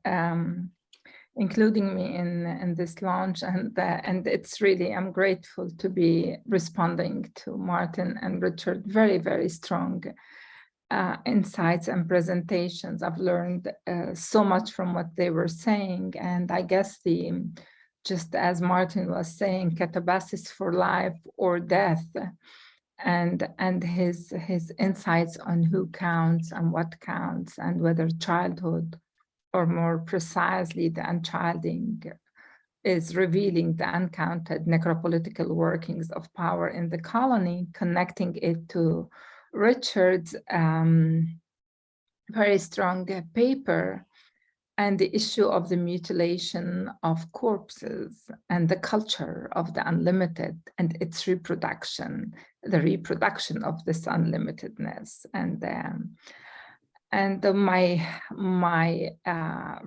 [SPEAKER 4] including me in this launch, and it's really, I'm grateful to be responding to Martin and Richard. Very, very strong insights and presentations. I've learned so much from what they were saying, and I guess just as Martin was saying, Katabasis for life or death, and his insights on who counts and what counts, and whether childhood, or more precisely the unchilding, is revealing the uncounted necropolitical workings of power in the colony, connecting it to Richard's very strong paper and the issue of the mutilation of corpses and the culture of the unlimited and its reproduction, the reproduction of this unlimitedness. And my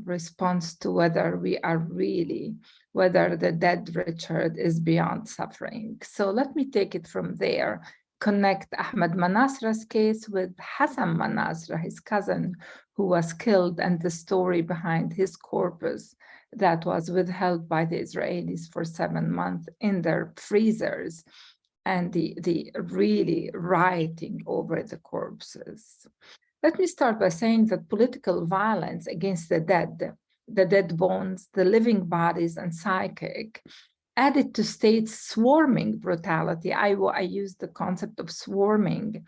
[SPEAKER 4] response to whether we are really, whether the dead Richard is beyond suffering. So let me take it from there. Connect Ahmed Manasra's case with Hassan Manasra, his cousin, who was killed, and the story behind his corpus that was withheld by the Israelis for 7 months in their freezers, and the really rioting over the corpses. Let me start by saying that political violence against the dead bones, the living bodies and psychic, added to states' swarming brutality. I use the concept of swarming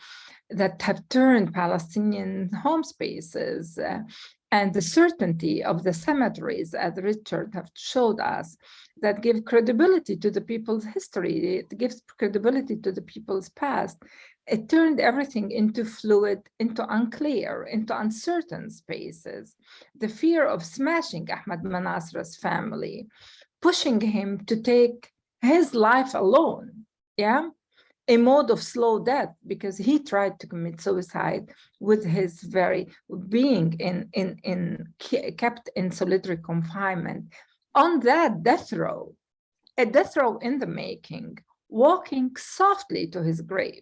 [SPEAKER 4] that have turned Palestinian home spaces and the certainty of the cemeteries, as Richard have showed us, that give credibility to the people's history. It gives credibility to the people's past. It turned everything into fluid, into unclear, into uncertain spaces. The fear of smashing Ahmed Manasra's family, pushing him to take his life alone, a mode of slow death, because he tried to commit suicide with his very being kept in solitary confinement. On that death row, a death row in the making, walking softly to his grave,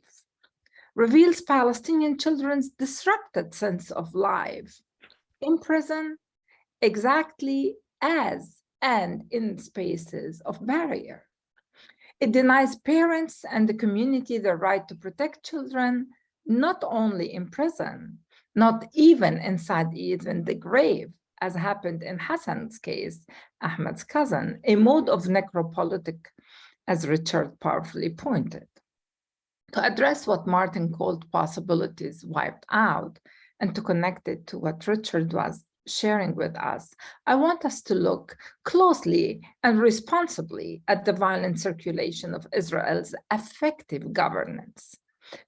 [SPEAKER 4] reveals Palestinian children's disrupted sense of life in prison, exactly as and in spaces of barrier. It denies parents and the community the right to protect children, not only in prison, not even inside even the grave, as happened in Hassan's case, Ahmad's cousin, a mode of necropolitic, as Richard powerfully pointed. To address what Martin called possibilities wiped out, and to connect it to what Richard was sharing with us, I want us to look closely and responsibly at the violent circulation of Israel's effective governance,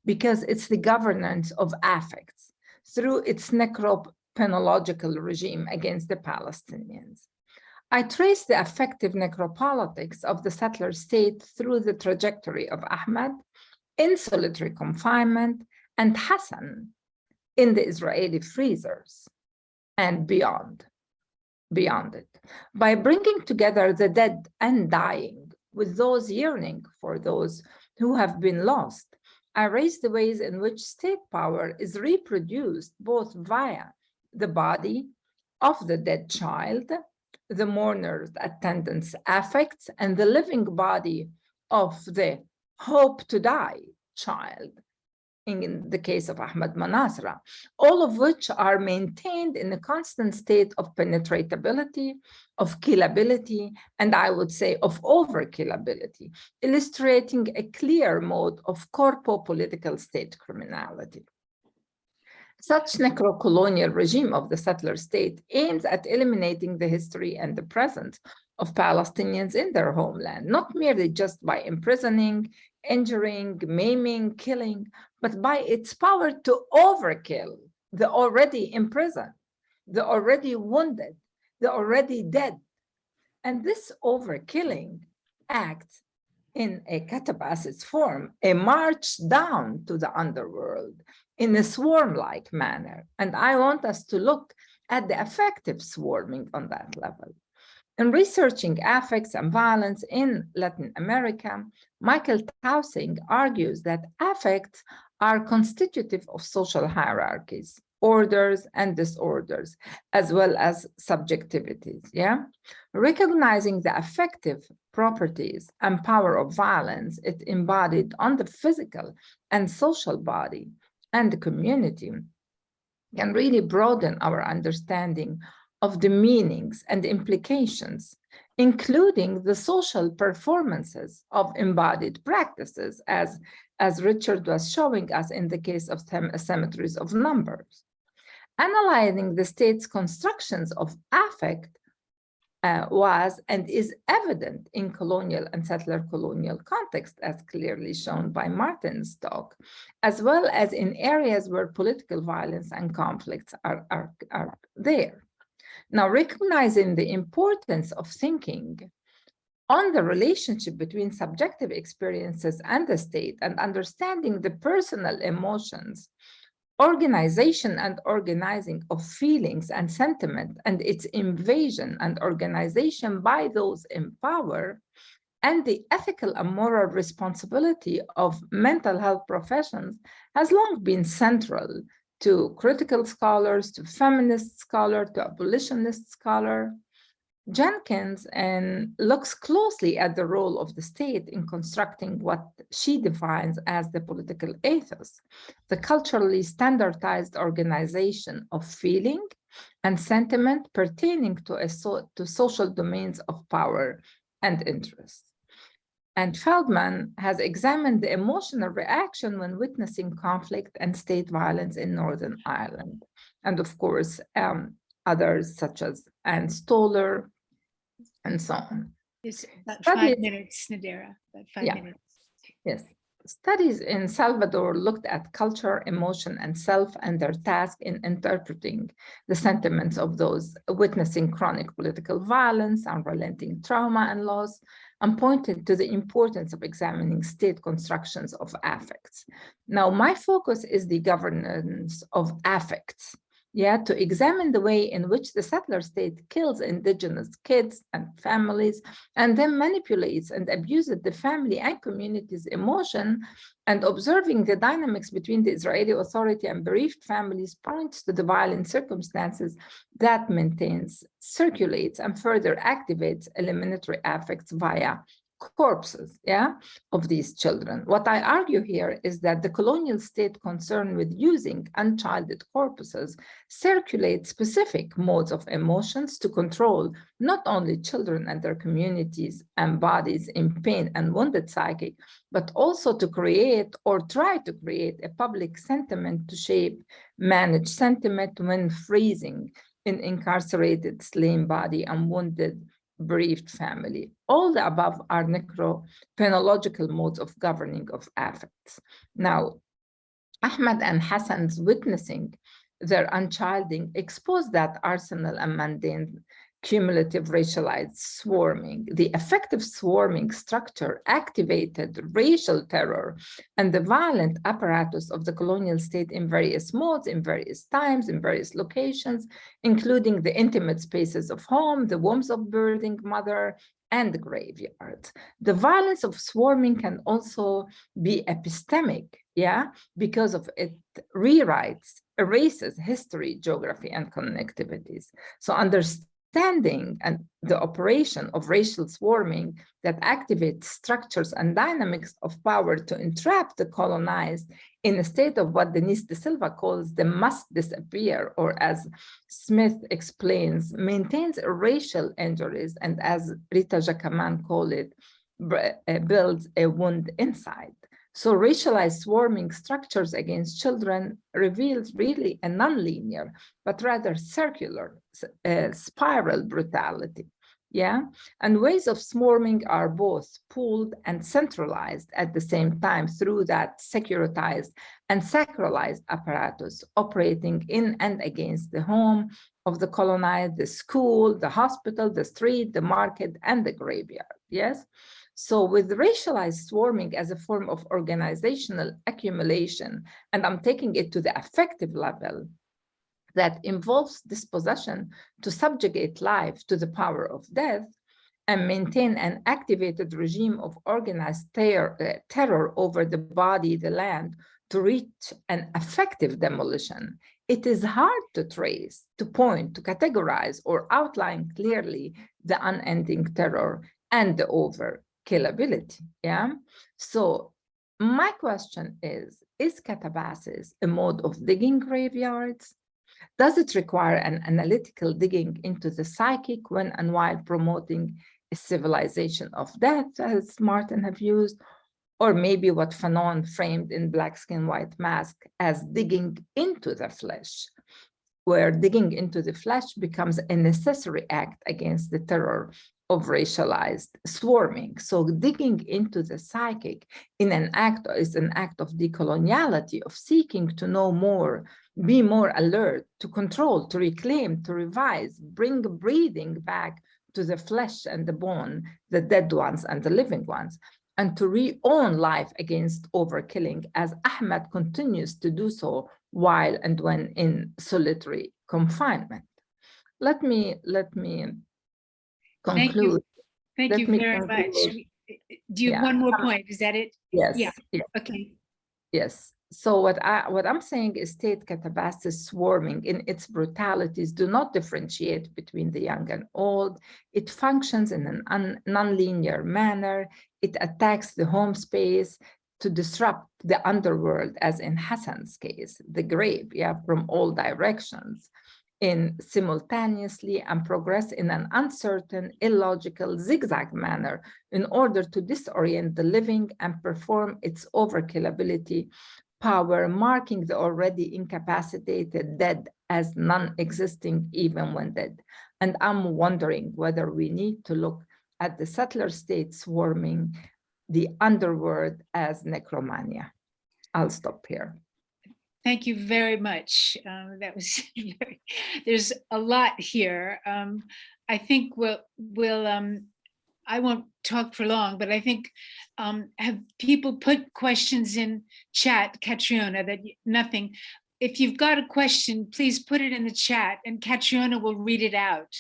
[SPEAKER 4] because it's the governance of affects through its necropenological regime against the Palestinians. I trace the effective necropolitics of the settler state through the trajectory of Ahmad in solitary confinement and Hassan in the Israeli freezers and beyond it, by bringing together the dead and dying with those yearning for those who have been lost. I raise the ways in which state power is reproduced both via the body of the dead child, the mourner's attendant's affects, and the living body of the hope to die child, in the case of Ahmad Manasra, all of which are maintained in a constant state of penetratability, of killability, and I would say of overkillability, illustrating a clear mode of corpo-political state criminality. Such necrocolonial regime of the settler state aims at eliminating the history and the presence of Palestinians in their homeland, not merely just by imprisoning, injuring, maiming, killing, but by its power to overkill the already imprisoned, the already wounded, the already dead. And this overkilling acts in a Katabasis form, a march down to the underworld in a swarm-like manner. And I want us to look at the effective swarming on that level. In researching affects and violence in Latin America, Michael Tausing argues that affects are constitutive of social hierarchies, orders and disorders, as well as subjectivities, Recognizing the affective properties and power of violence it embodied on the physical and social body and the community can really broaden our understanding of the meanings and implications, including the social performances of embodied practices, as Richard was showing us in the case of symmetries of numbers. Analyzing the state's constructions of affect was and is evident in colonial and settler colonial context, as clearly shown by Martin's talk, as well as in areas where political violence and conflicts are there. Now, recognizing the importance of thinking on the relationship between subjective experiences and the state and understanding the personal emotions, organization and organizing of feelings and sentiment and its invasion and organization by those in power, and the ethical and moral responsibility of mental health professions has long been central to critical scholars, to feminist scholar, to abolitionist scholar. Jenkins looks closely at the role of the state in constructing what she defines as the political ethos, the culturally standardized organization of feeling and sentiment pertaining to social domains of power and interest. And Feldman has examined the emotional reaction when witnessing conflict and state violence in Northern Ireland. And of course, others such as Anne Stoller and so on.
[SPEAKER 1] It's about 5 minutes, Nadera, about 5 minutes.
[SPEAKER 4] Yes. Studies in Salvador looked at culture, emotion, and self and their task in interpreting the sentiments of those witnessing chronic political violence, unrelenting trauma and loss, and pointed to the importance of examining state constructions of affects. Now, my focus is the governance of affects, to examine the way in which the settler state kills indigenous kids and families and then manipulates and abuses the family and community's emotion, and observing the dynamics between the Israeli Authority and bereaved families points to the violent circumstances that maintains, circulates, and further activates eliminatory affects via corpses, of these children. What I argue here is that the colonial state concerned with using unchilded corpses circulate specific modes of emotions to control not only children and their communities and bodies in pain and wounded psychic, but also to create or try to create a public sentiment to shape managed sentiment when freezing in incarcerated slain body and wounded bereaved family. All the above are necropenological modes of governing of affects. Now, Ahmed and Hassan's witnessing their unchilding exposed that arsenal and mundane cumulative racialized swarming. The effective swarming structure activated racial terror and the violent apparatus of the colonial state in various modes, in various times, in various locations, including the intimate spaces of home, the wombs of birthing mother, and the graveyards. The violence of swarming can also be epistemic, because of it erases history, geography, and connectivities. So understanding and the operation of racial swarming that activates structures and dynamics of power to entrap the colonized in a state of what Denise de Silva calls the must disappear, or as Smith explains, maintains racial injuries, and as Rita Jacaman called it, builds a wound inside. So racialized swarming structures against children reveals really a nonlinear, but rather circular spiral brutality. And ways of swarming are both pooled and centralized at the same time through that securitized and sacralized apparatus operating in and against the home of the colonized, the school, the hospital, the street, the market, and the graveyard, So with racialized swarming as a form of organizational accumulation, and I'm taking it to the affective level, that involves dispossession to subjugate life to the power of death and maintain an activated regime of organized terror over the body, the land, to reach an effective demolition. It is hard to trace, to point, to categorize, or outline clearly the unending terror and the overkillability. So my question is Katabasis a mode of digging graveyards? Does it require an analytical digging into the psychic when and while promoting a civilization of death, as Martin have used, or maybe what Fanon framed in Black Skin, White Mask as digging into the flesh, where digging into the flesh becomes a necessary act against the terror of racialized swarming. So digging into the psychic is an act of decoloniality, of seeking to know more, be more alert, to control, to reclaim, to revise, bring breathing back to the flesh and the bone, the dead ones and the living ones, and to re-own life against overkilling, as Ahmed continues to do so while and when in solitary confinement. Let me conclude.
[SPEAKER 1] Thank you very much. Do you have one more point? Is that it?
[SPEAKER 4] Yes.
[SPEAKER 1] Yeah.
[SPEAKER 4] Yes.
[SPEAKER 1] Okay.
[SPEAKER 4] Yes. So what I'm saying is state Katabasis swarming in its brutalities do not differentiate between the young and old. It functions in a non-linear manner. It attacks the home space to disrupt the underworld, as in Hassan's case, the grave, from all directions, in simultaneously and progress in an uncertain, illogical, zigzag manner in order to disorient the living and perform its overkillability power, marking the already incapacitated dead as non-existing even when dead. And I'm wondering whether we need to look at the settler state swarming the underworld as necromania. I'll stop here.
[SPEAKER 1] Thank you very much. That was there's a lot here. I think I won't talk for long, but I think have people put questions in chat, Catriona, that nothing. If you've got a question, please put it in the chat and Catriona will read it out.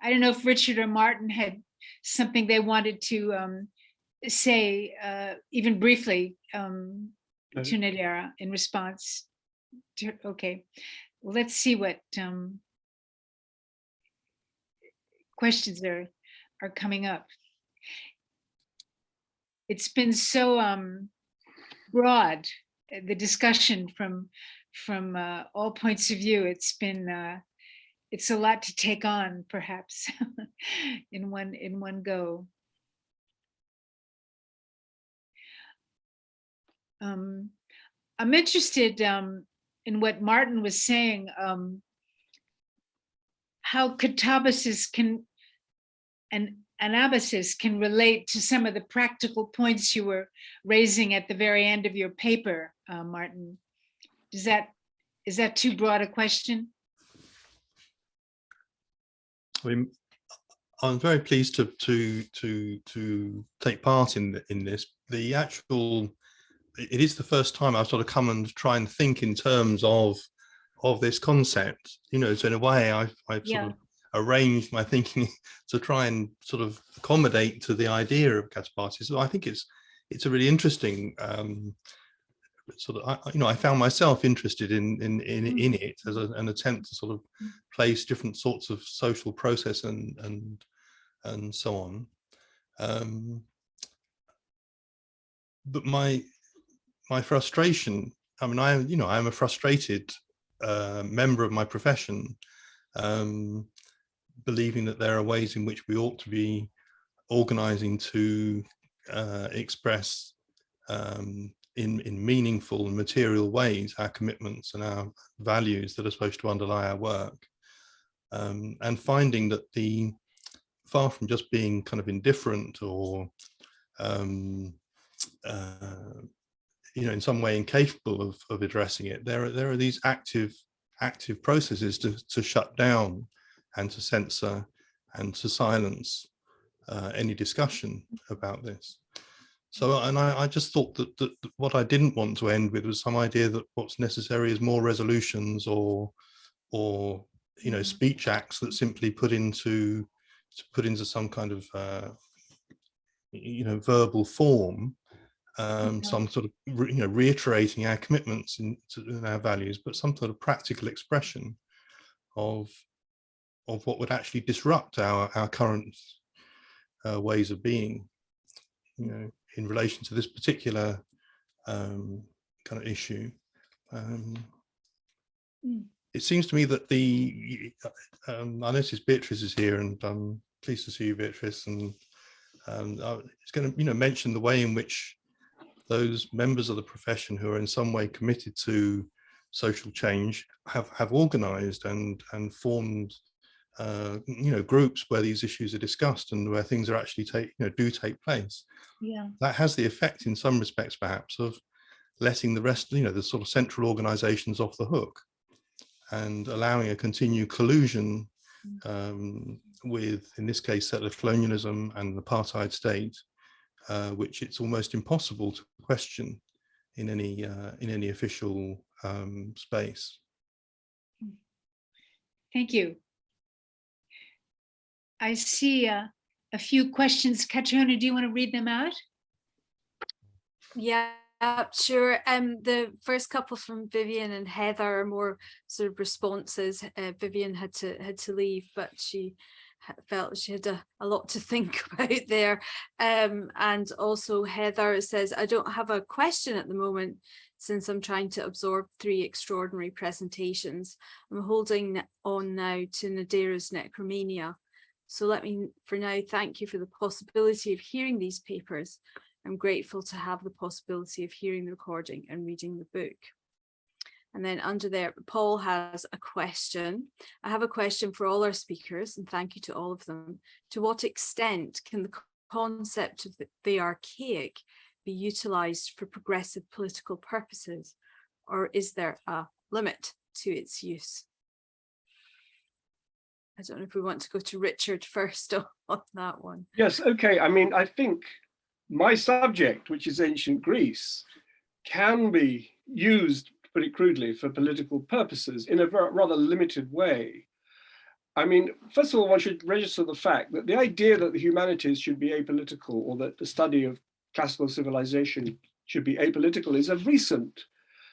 [SPEAKER 1] I don't know if Richard or Martin had something they wanted to say, even briefly, to Nadera in response to, okay. Let's see what, questions are coming up. It's been so broad, the discussion from all points of view. It's a lot to take on, perhaps, in one go. I'm interested in what Martin was saying, how Katabasis and Anabasis can relate to some of the practical points you were raising at the very end of your paper, Martin. Is that too broad a question?
[SPEAKER 2] I'm very pleased to take part in this. It is the first time I've sort of come and try and think in terms of this concept. You know, so in a way, I've sort of arranged my thinking to try and sort of accommodate to the idea of Katabasis. So I think it's a really interesting sort of, I found myself interested in it as an attempt to sort of place different sorts of social process and so on. But my frustration, I mean, I'm a frustrated member of my profession, believing that there are ways in which we ought to be organizing to express in meaningful and material ways our commitments and our values that are supposed to underlie our work, and finding that far from just being kind of indifferent or in some way incapable of addressing it, there are these active processes to shut down and to censor and to silence any discussion about this. So, and I just thought that what I didn't want to end with was some idea that what's necessary is more resolutions or speech acts that simply put into some kind of verbal form, some sort of reiterating our commitments in our values, but some sort of practical expression of what would actually disrupt our current ways of being, in relation to this particular kind of issue. It seems to me that I noticed Beatrice is here, and I'm pleased to see you, Beatrice, and it's going to mention the way in which those members of the profession who are in some way committed to social change have organized and formed groups where these issues are discussed and where things are actually do take place.
[SPEAKER 1] Yeah.
[SPEAKER 2] That has the effect in some respects perhaps of letting the rest, the sort of central organizations off the hook and allowing a continued collusion with, in this case, settler colonialism and the apartheid state, which it's almost impossible to question in any official space.
[SPEAKER 1] Thank you. I see a few questions. Katrina, do you want to read them out?
[SPEAKER 5] Yeah, sure. The first couple from Vivian and Heather are more sort of responses. Vivian had to leave, but she felt she had a lot to think about there. And also Heather says, I don't have a question at the moment since I'm trying to absorb 3 extraordinary presentations. I'm holding on now to Nadera's Necromania. So let me, for now, thank you for the possibility of hearing these papers. I'm grateful to have the possibility of hearing the recording and reading the book. And then under there, Paul has a question. I have a question for all our speakers, and thank you to all of them. To what extent can the concept of the archaic be utilized for progressive political purposes, or is there a limit to its use? I don't know if we want to go to Richard first on that one.
[SPEAKER 3] Yes, okay. I mean, I think my subject, which is ancient Greece, can be used, to put it crudely, for political purposes in a rather limited way. I mean, first of all, one should register the fact that the idea that the humanities should be apolitical, or that the study of classical civilization should be apolitical, is a recent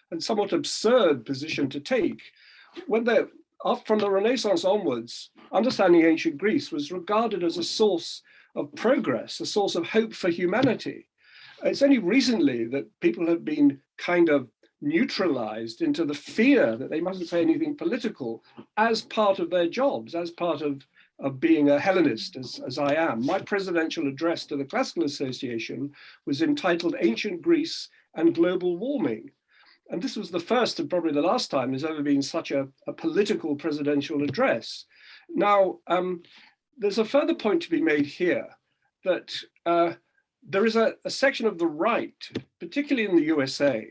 [SPEAKER 3] and somewhat absurd position to take. When from the Renaissance onwards, understanding ancient Greece was regarded as a source of progress, a source of hope for humanity. It's only recently that people have been kind of neutralized into the fear that they mustn't say anything political as part of their jobs, as part of being a Hellenist, as I am. My presidential address to the Classical Association was entitled Ancient Greece and Global Warming. And this was the first and probably the last time there's ever been such a political presidential address. Now, there's a further point to be made here that there is a section of the right, particularly in the USA,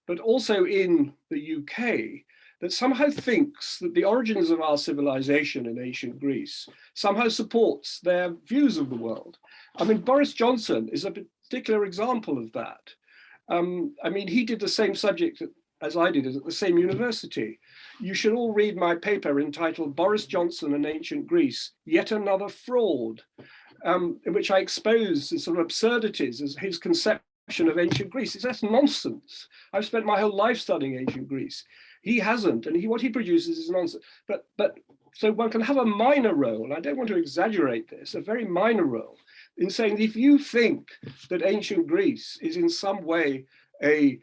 [SPEAKER 3] but also in the UK, that somehow thinks that the origins of our civilization in ancient Greece somehow supports their views of the world. I mean, Boris Johnson is a particular example of that. I mean, he did the same subject as I did at the same university. You should all read my paper entitled Boris Johnson and Ancient Greece, Yet Another Fraud, in which I expose the sort of absurdities as his conception of ancient Greece. That's nonsense. I've spent my whole life studying ancient Greece. He hasn't, and what he produces is nonsense. But so one can have a minor role, and I don't want to exaggerate this, a very minor role, in saying that if you think that ancient Greece is in some way a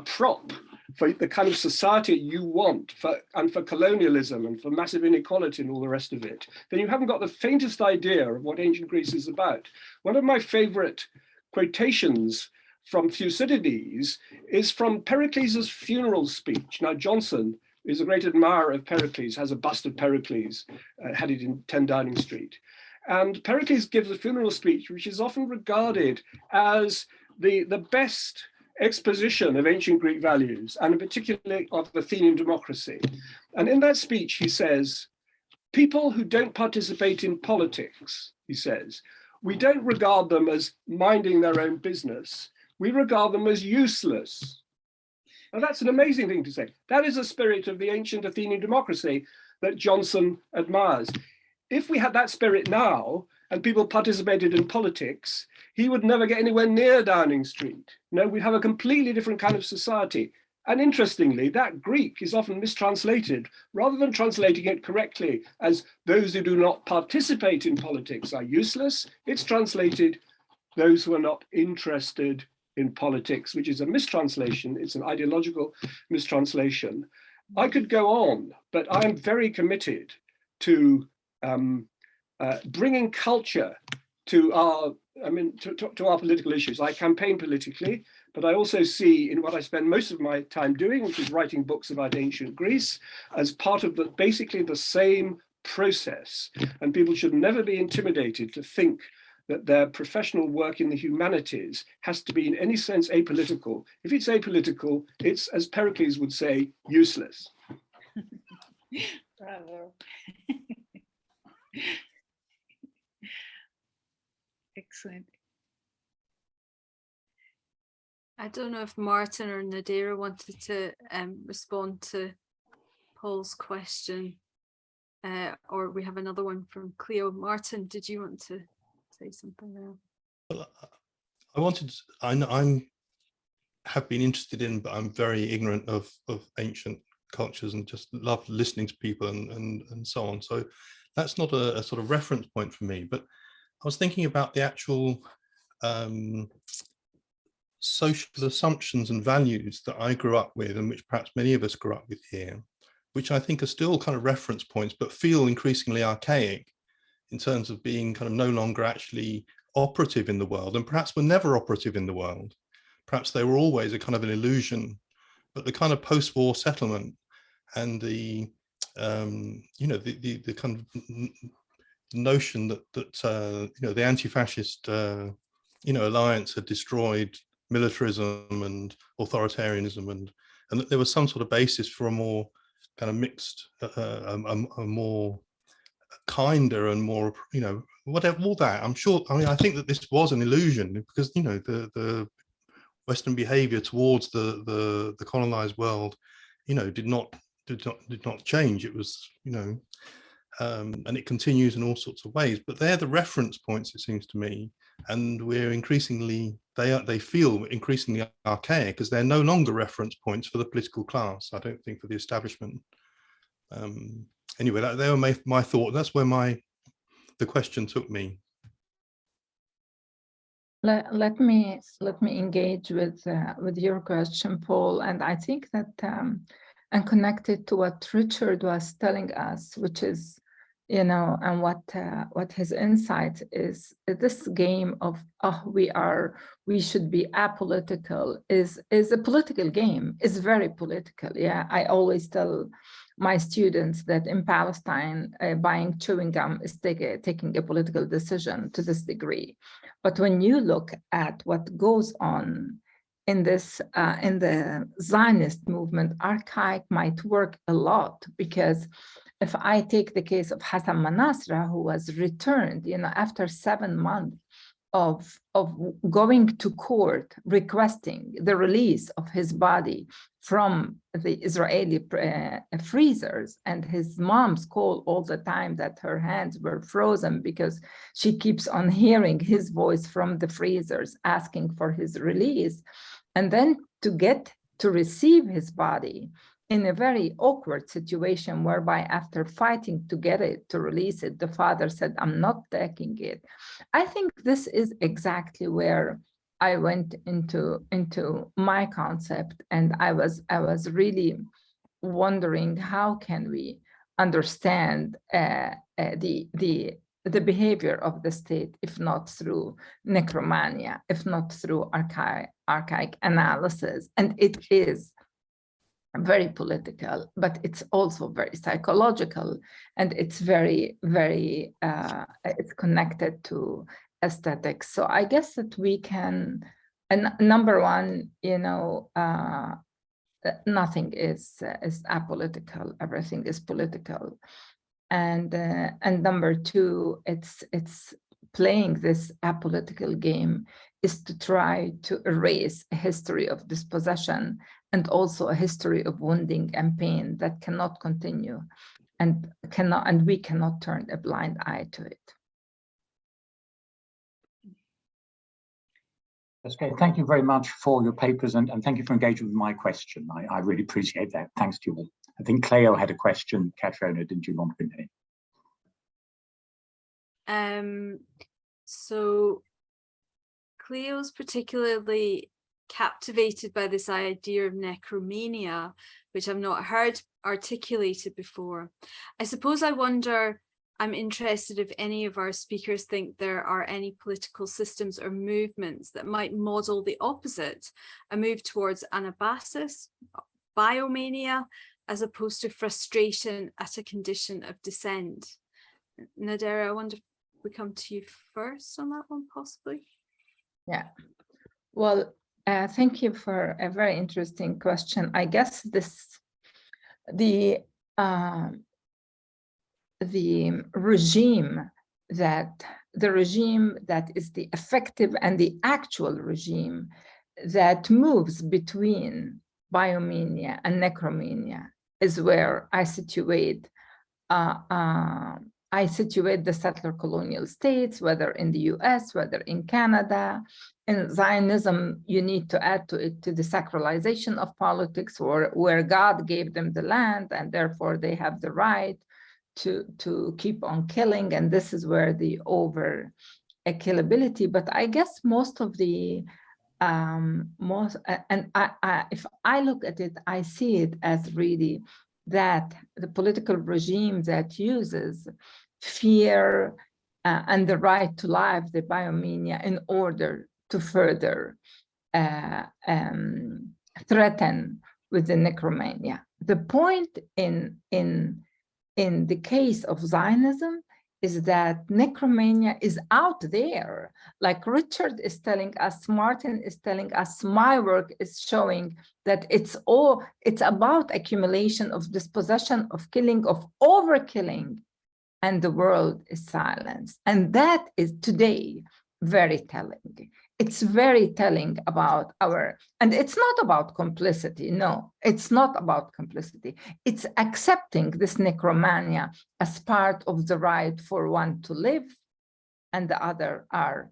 [SPEAKER 3] prop for the kind of society you want, and for colonialism and for massive inequality and all the rest of it, then you haven't got the faintest idea of what ancient Greece is about. One of my favorite quotations from Thucydides is from Pericles' funeral speech. Now, Johnson is a great admirer of Pericles, has a bust of Pericles, had it in 10 Downing Street. And Pericles gives a funeral speech, which is often regarded as the best exposition of ancient Greek values, and particularly of Athenian democracy. And in that speech, he says, people who don't participate in politics, he says, we don't regard them as minding their own business. We regard them as useless. Now, that's an amazing thing to say. That is a spirit of the ancient Athenian democracy that Johnson admires. If we had that spirit now and people participated in politics, he would never get anywhere near Downing Street. No, we'd have a completely different kind of society. And interestingly, that Greek is often mistranslated. Rather than translating it correctly as those who do not participate in politics are useless, it's translated those who are not interested in politics, which is a mistranslation. It's an ideological mistranslation. I could go on, but I am very committed to bringing culture to our, to our political issues. I campaign politically, but I also see in what I spend most of my time doing, which is writing books about ancient Greece, as part of basically the same process. And people should never be intimidated to think that their professional work in the humanities has to be in any sense apolitical. If it's apolitical, it's, as Pericles would say, useless.
[SPEAKER 1] Bravo. Excellent.
[SPEAKER 5] I don't know if Martin or Nadera wanted to respond to Paul's question, or we have another one from Cleo. Martin, did you want to say something there?
[SPEAKER 2] Well, I have been interested in, but I'm very ignorant of ancient cultures and just love listening to people and so on. So that's not a sort of reference point for me, but I was thinking about the actual social assumptions and values that I grew up with, and which perhaps many of us grew up with here, which I think are still kind of reference points, but feel increasingly archaic in terms of being kind of no longer actually operative in the world, and perhaps were never operative in the world. Perhaps they were always a kind of an illusion, but the kind of post-war settlement and the the kind of notion that the anti-fascist alliance had destroyed militarism and authoritarianism, and that there was some sort of basis for a more kind of mixed, a more kinder and more, whatever, all that. I'm sure, I think that this was an illusion, because the Western behavior towards the colonized world did not change. It was and it continues in all sorts of ways, but they're the reference points, it seems to me, and we're increasingly, they feel increasingly archaic, because they're no longer reference points for the political class, I don't think, for the establishment. Anyway, they were my thought. That's where the question took me.
[SPEAKER 4] Let me engage with your question, Paul, and I think that and connected to what Richard was telling us, which is, you know, and what his insight is, this game of we should be apolitical is a political game. It's very political. Yeah, I always tell my students that in Palestine, buying chewing gum is taking a political decision to this degree. But when you look at what goes on in this, in the Zionist movement, archaic might work a lot, because if I take the case of Hassan Manasra, who was returned, you know, after 7 months of going to court requesting the release of his body from the Israeli freezers, and his mom's call all the time that her hands were frozen because she keeps on hearing his voice from the freezers asking for his release, and then to get to receive his body in a very awkward situation whereby after fighting to get it, to release it, the father said, "I'm not taking it." I think this is exactly where I went into my concept, and I was really wondering, how can we understand the behavior of the state, if not through necromania, if not through archaic analysis? And it is very political, but it's also very psychological, and it's very, very, it's connected to aesthetics. So I guess that we can, and number one, you know, nothing is apolitical, everything is political. And number two, it's playing this apolitical game is to try to erase a history of dispossession and also a history of wounding and pain that cannot continue, and we cannot turn a blind eye to it.
[SPEAKER 6] That's great. Thank you very much for your papers, and thank you for engaging with my question. I really appreciate that. Thanks to you all. I think Cleo had a question. Katrina, didn't you want to bring that in?
[SPEAKER 5] So Cleo's particularly captivated by this idea of necromania, which I've not heard articulated before. I suppose I'm interested if any of our speakers think there are any political systems or movements that might model the opposite, a move towards anabasis, biomania, as opposed to frustration at a condition of descent. Nadera, I wonder if we come to you first on that one, possibly. Yeah.
[SPEAKER 4] Well, thank you for a very interesting question. I guess the regime that is the effective and the actual regime that moves between biomania and necromania is where I situate the settler colonial states, whether in the US, whether in Canada. In Zionism, you need to add to it to the sacralization of politics, where God gave them the land, and therefore they have the right to keep on killing. And this is where the over killability. But I guess most of the if I look at it, I see it as really that the political regime that uses fear and the right to life, the biomania, in order to further threaten with the necromania. The point in the case of Zionism is that necromania is out there. Like Richard is telling us, Martin is telling us, my work is showing that it's about accumulation of dispossession, of killing, of overkilling, and the world is silenced. And that is today very telling. It's very telling about and it's not about complicity. No, it's not about complicity. It's accepting this necromania as part of the right for one to live, and the other are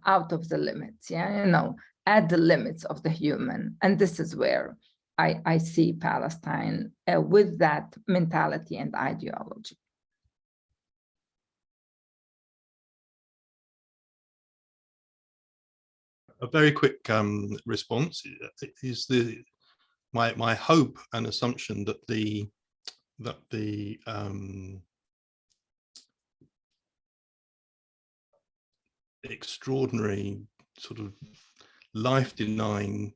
[SPEAKER 4] out of the limits, yeah, at the limits of the human. And this is where I see Palestine with that mentality and ideology.
[SPEAKER 2] A very quick response is my hope and assumption that the extraordinary sort of life-denying,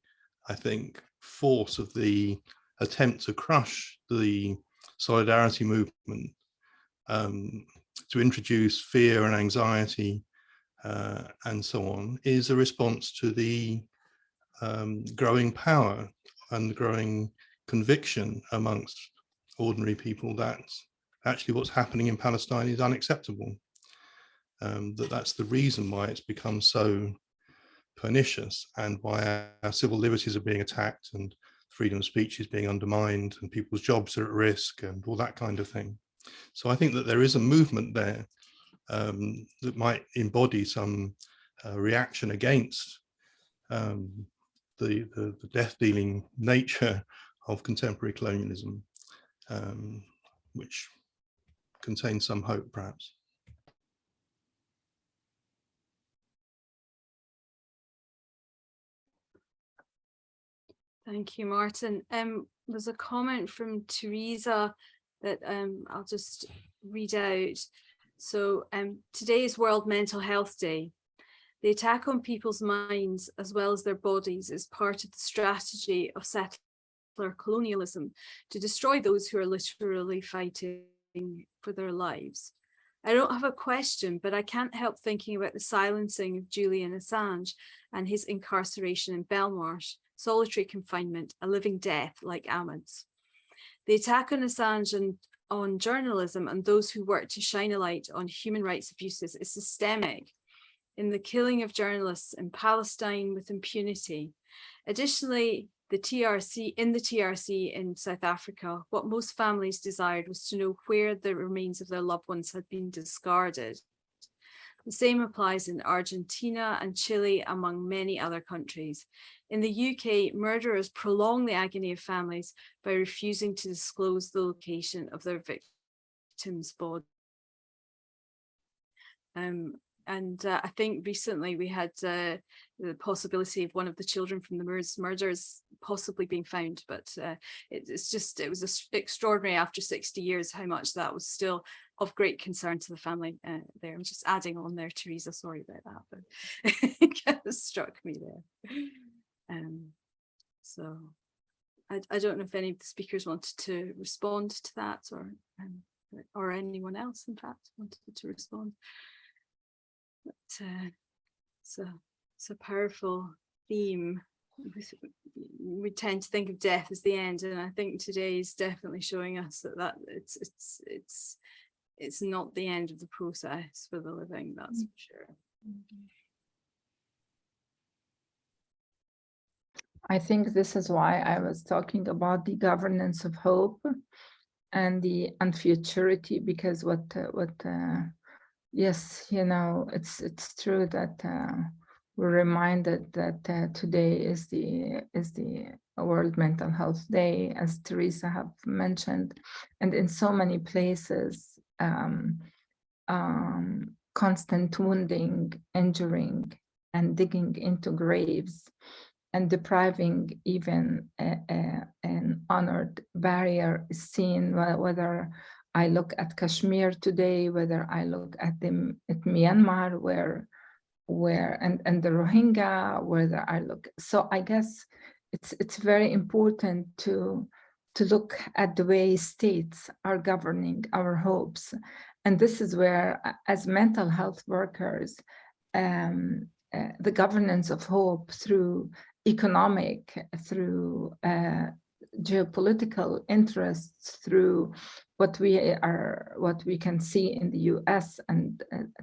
[SPEAKER 2] I think, force of the attempt to crush the solidarity movement, to introduce fear and anxiety and so on, is a response to the growing power and growing conviction amongst ordinary people that actually what's happening in Palestine is unacceptable. That's the reason why it's become so pernicious, and why our civil liberties are being attacked and freedom of speech is being undermined and people's jobs are at risk and all that kind of thing. So I think that there is a movement there that might embody some reaction against the death-dealing nature of contemporary colonialism, which contains some hope, perhaps.
[SPEAKER 5] Thank you, Martin. There's a comment from Teresa that I'll just read out. So today is World Mental Health Day. The attack on people's minds as well as their bodies is part of the strategy of settler colonialism to destroy those who are literally fighting for their lives. I don't have a question, but I can't help thinking about the silencing of Julian Assange and his incarceration in Belmarsh, solitary confinement, a living death like Ahmad's. The attack on Assange and on journalism and those who work to shine a light on human rights abuses is systemic in the killing of journalists in Palestine with impunity. Additionally, the TRC in South Africa, what most families desired was to know where the remains of their loved ones had been discarded. The same applies in Argentina and Chile, among many other countries. In the UK, murderers prolong the agony of families by refusing to disclose the location of their victims' body. I think recently we had the possibility of one of the children from the murders possibly being found, but it was extraordinary after 60 years how much that was still of great concern to the family there. I'm just adding on there, Teresa, sorry about that, but it kind of struck me there. So I don't know if any of the speakers wanted to respond to that, or anyone else, in fact, wanted to respond. But it's a powerful theme. We tend to think of death as the end, and I think today is definitely showing us that it's not the end of the process for the living, that's for sure.
[SPEAKER 4] I think this is why I was talking about the governance of hope and the unfuturity, because yes, you know, it's true that we're reminded that today is the World Mental Health Day, as Teresa have mentioned, and in so many places, constant wounding, injuring, and digging into graves, and depriving even an honored barrier is seen, whether I look at Kashmir today, whether I look at Myanmar, where and the Rohingya, whether I look. So I guess it's very important to look at the way states are governing our hopes, and this is where, as mental health workers, the governance of hope through economic, through geopolitical interests, through what we can see in the US and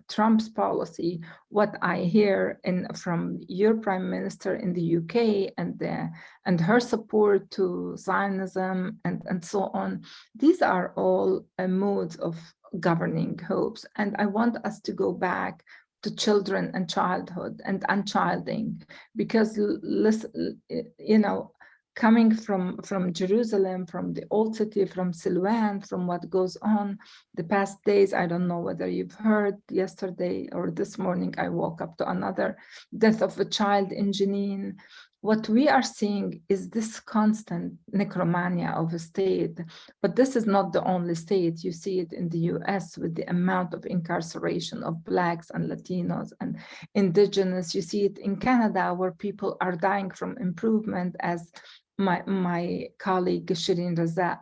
[SPEAKER 4] Trump's policy, what I hear from your Prime Minister in the UK and her support to Zionism and so on. These are all modes of governing hopes, and I want us to go back to children and childhood and unchilding, because listen, you know, coming from Jerusalem, from the old city, from Silwan, from what goes on the past days. I don't know whether you've heard, yesterday or this morning, I woke up to another death of a child in Jenin. What we are seeing is this constant necromania of a state, but this is not the only state. You see it in the US with the amount of incarceration of Blacks and Latinos and Indigenous. You see it in Canada, where people are dying from improvement, as my colleague Shireen Raza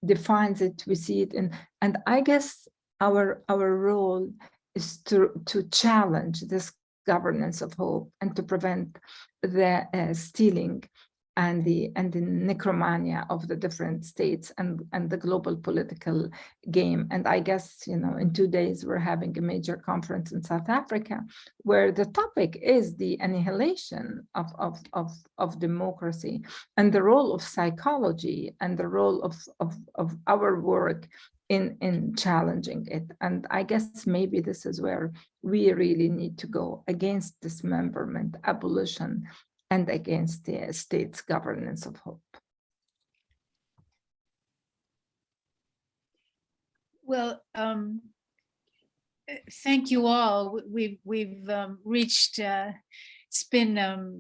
[SPEAKER 4] defines it. We see it in, and I guess our role is to challenge this governance of hope and to prevent the stealing and the necromania of the different states and the global political game. And I guess, you know, in 2 days we're having a major conference in South Africa where the topic is the annihilation of democracy and the role of psychology and the role of our work in challenging it. And I guess maybe this is where we really need to go, against dismemberment, abolition, and against the state's governance of hope.
[SPEAKER 1] Well, thank you all. We've reached. It's been a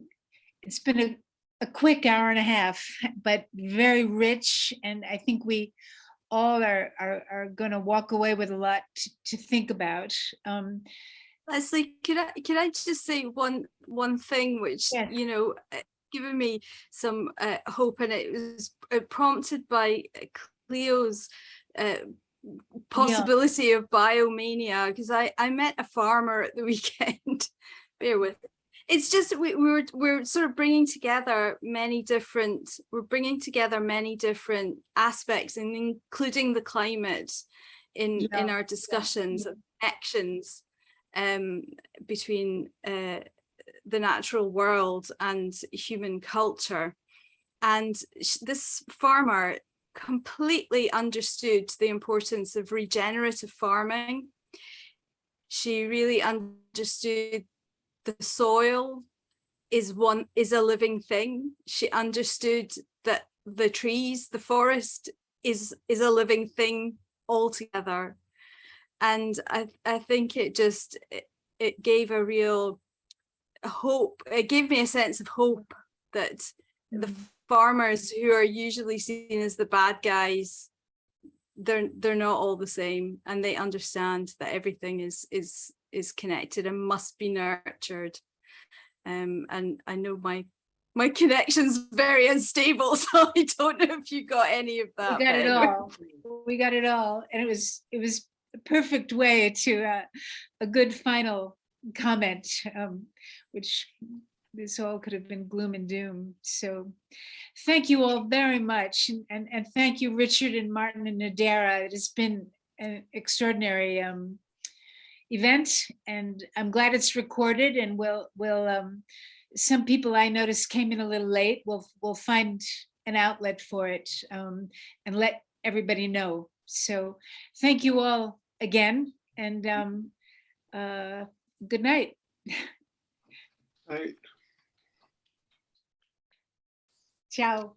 [SPEAKER 1] quick hour and a half, but very rich, and I think we all are going to walk away with a lot to think about.
[SPEAKER 5] Leslie, could I just say one thing which,
[SPEAKER 1] yes,
[SPEAKER 5] you know, given me some hope, and it was prompted by Cleo's possibility of biomania, because I met a farmer at the weekend. Bear with. It's just we're sort of bringing together many different aspects, and including the climate in our discussions of connections between the natural world and human culture. And this farmer completely understood the importance of regenerative farming. She really understood the soil is a living thing. She understood that the trees, the forest is a living thing altogether. And I think it gave a real hope. It gave me a sense of hope that the farmers, who are usually seen as the bad guys, they're not all the same, and they understand that everything is connected and must be nurtured. And I know my connection's very unstable, so I don't know if you got any of that.
[SPEAKER 1] We got it all. We got it all, and it was a perfect way to a good final comment, which this all could have been gloom and doom. So thank you all very much, and thank you, Richard and Martin and Nadera. It has been an extraordinary event, and I'm glad it's recorded, and we'll some people I noticed came in a little late. We'll find an outlet for it, and let everybody know. So thank you all again, and good night. Ciao.